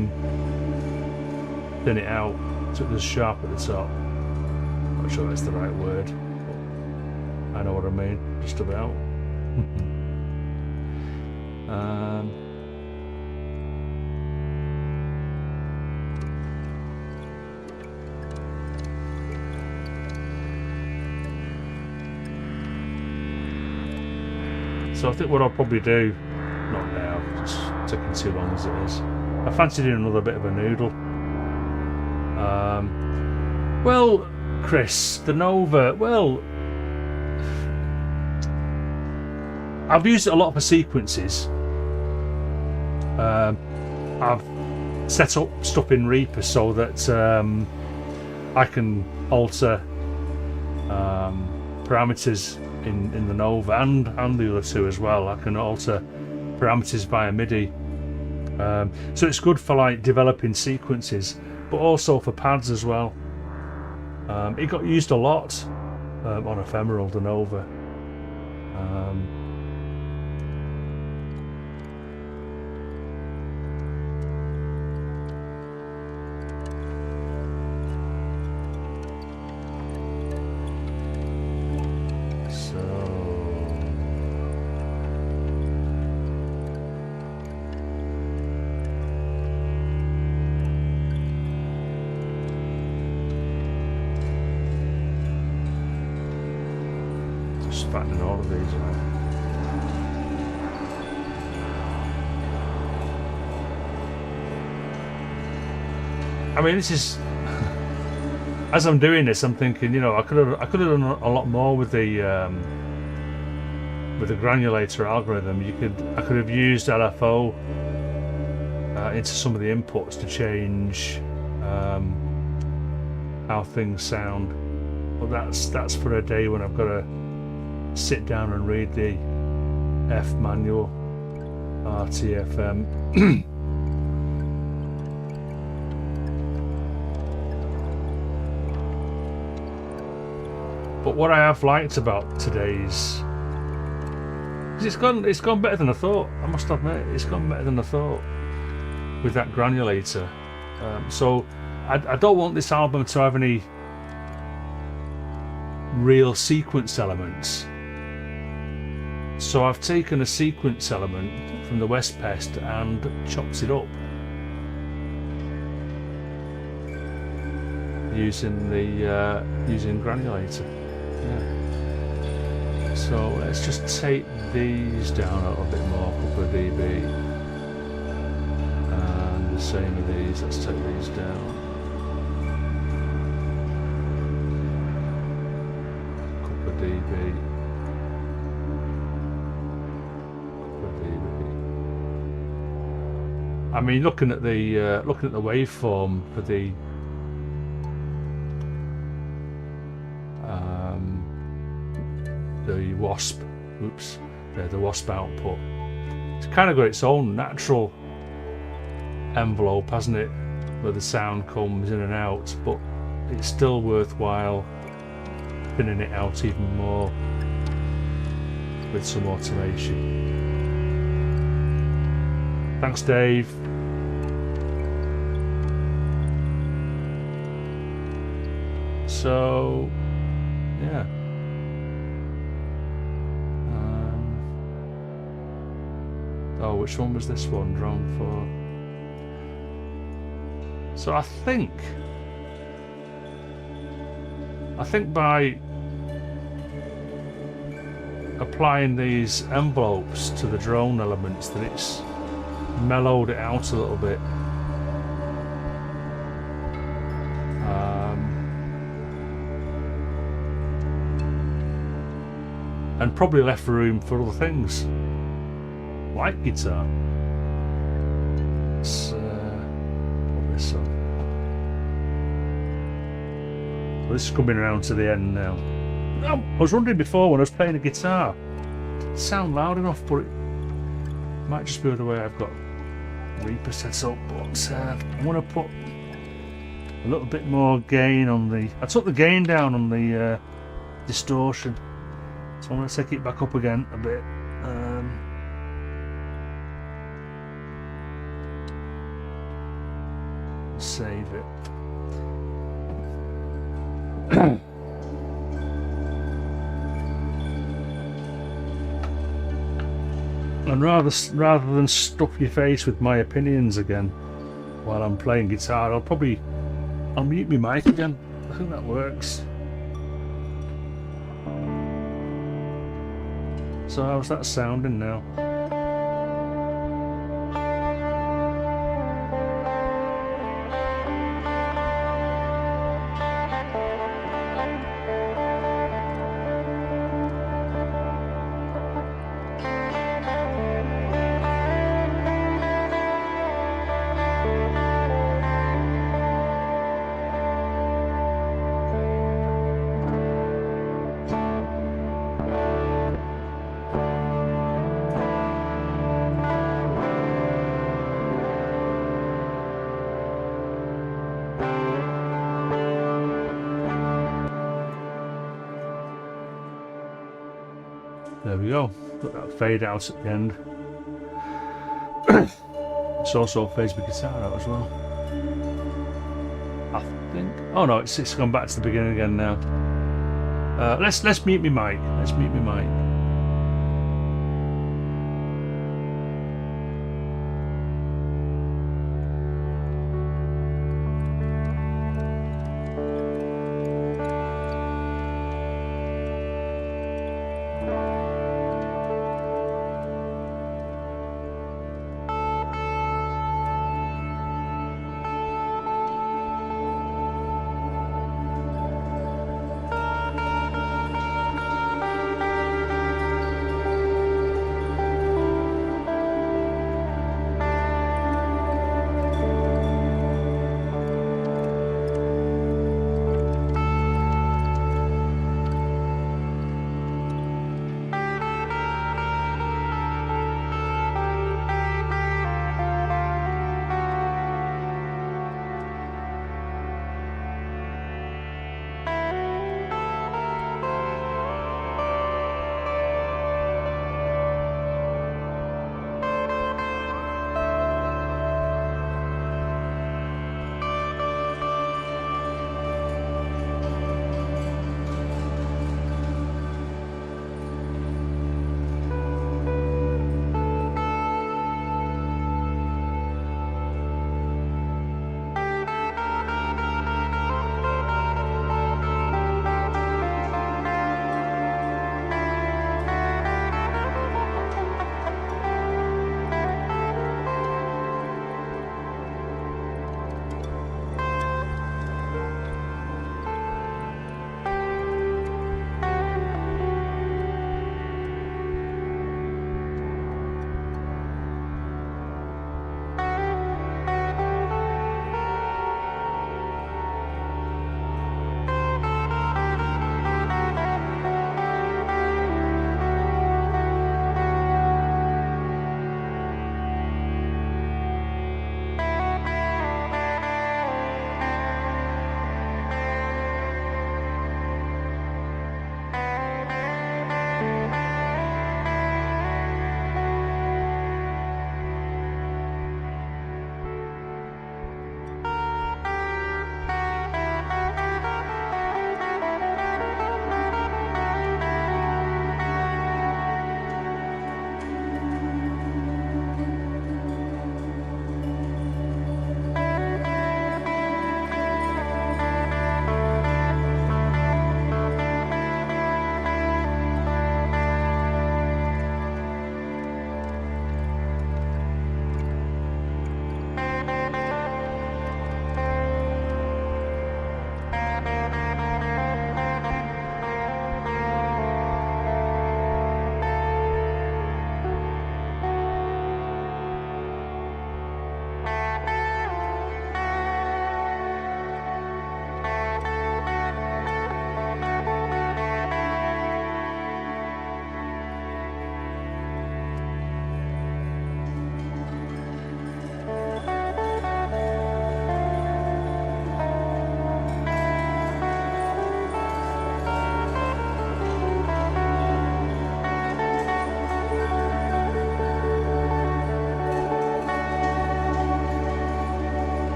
thin it out so it's sharp at the top. I'm not sure that's the right word, but I know what I mean, just about. So I think what I'll probably do, not now, it's taking too long as it is. I fancy doing another bit of a noodle. Well, Chris, the Nova, well, I've used it a lot for sequences. I've set up stuff in Reaper so that I can alter parameters in the Nova and the other two as well. I can alter parameters via MIDI. So it's good for like developing sequences, but also for pads as well. It got used a lot on Ephemeral, the Nova. Fattening all of these out. I mean, this is as I'm doing this, I'm thinking, you know, I could have done a lot more with the granulator algorithm. I could have used LFO into some of the inputs to change how things sound. But that's for a day when I've got to sit down and read the F manual, RTFM. But what I have liked about today's, because it's gone better than I thought. I must admit, it's gone better than I thought with that granulator. So I don't want this album to have any real sequence elements. So I've taken a sequence element from the West Pest and chopped it up using the granulator. Yeah. So let's just take these down a little bit more, couple of dB, and the same with these. Let's take these down. Couple of dB. I mean, looking at the waveform for the wasp, the wasp output. It's kind of got its own natural envelope, hasn't it, where the sound comes in and out, but it's still worthwhile thinning it out even more with some automation. Thanks, Dave. So, yeah. Oh, which one was this one drawn for? So I think by applying these envelopes to the drone elements that it's mellowed it out a little bit. And probably left room for other things, like guitar. Let's put this on. So this is coming around to the end now. I was wondering before when I was playing a guitar, it sound loud enough, but it might just be the way I've got Reaper set up. But I want to put a little bit more gain on the. I took the gain down on the distortion, so I'm going to take it back up again a bit. Save it. And rather than stuff your face with my opinions again while I'm playing guitar, I'll mute my mic again. I think that works. So how's that sounding now? There we go. Got that fade out at the end. It's also fades the guitar out as well. I think. Oh no, it's gone back to the beginning again now. Let's mute my mic. Let's mute my mic.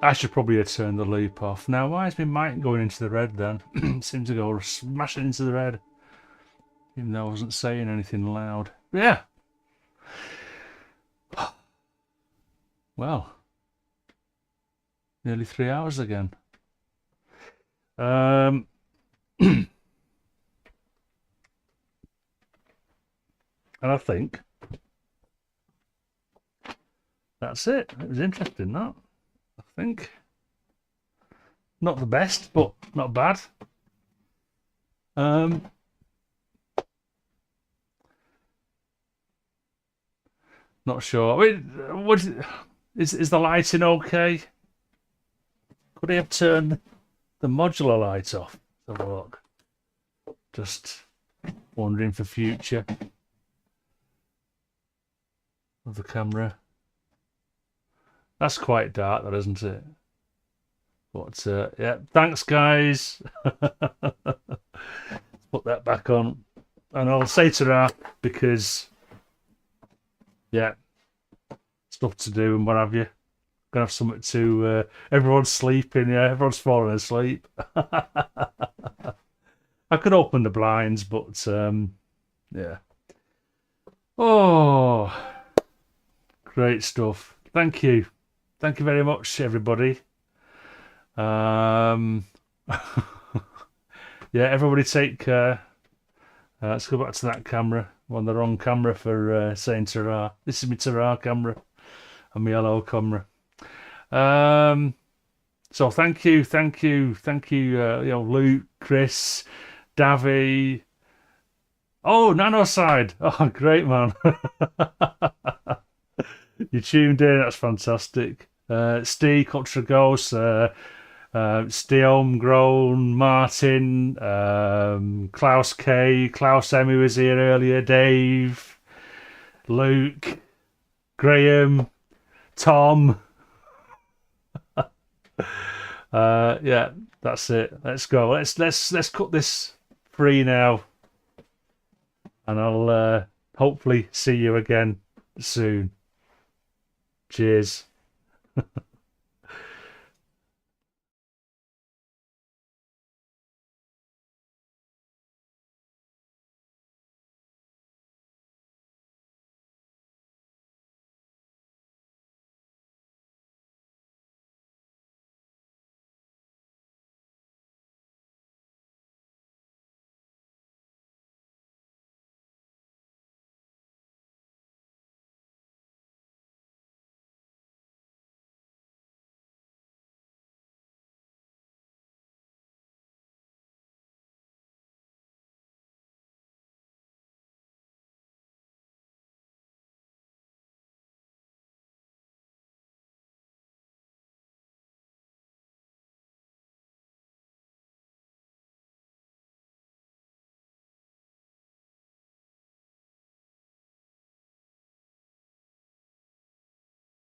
I should probably have turned the loop off. Now, why is my mic going into the red then? Seems to go smashing into the red. Even though I wasn't saying anything loud. Yeah. Well. Nearly 3 hours again. And I think that's it. It was interesting, that. I think. Not the best, but not bad. Not sure. I mean, what is the lighting okay? Could I have turned the modular light off? Let's have a look. Just wondering for future of the camera. That's quite dark, that isn't it? But yeah, thanks guys. Let's put that back on, and I'll say to her because yeah, stuff to do and what have you. Gonna have something to. Everyone's sleeping. Yeah, everyone's falling asleep. I could open the blinds, but yeah. Oh, great stuff. Thank you very much, everybody. Yeah, everybody take care. Let's go back to that camera. I'm on the wrong camera for saying ta-ra. This is my ta-ra camera and my hello camera. So thank you, Luke, Chris, Davy. Oh, Nanoside. Oh, great, man. You tuned in. That's fantastic. Steve, Cotragos, Steom, Groan, Martin, Klaus K, Klaus M, who was here earlier, Dave, Luke, Graham, Tom. Yeah, that's it. Let's go. Let's cut this free now, and I'll hopefully see you again soon. Cheers.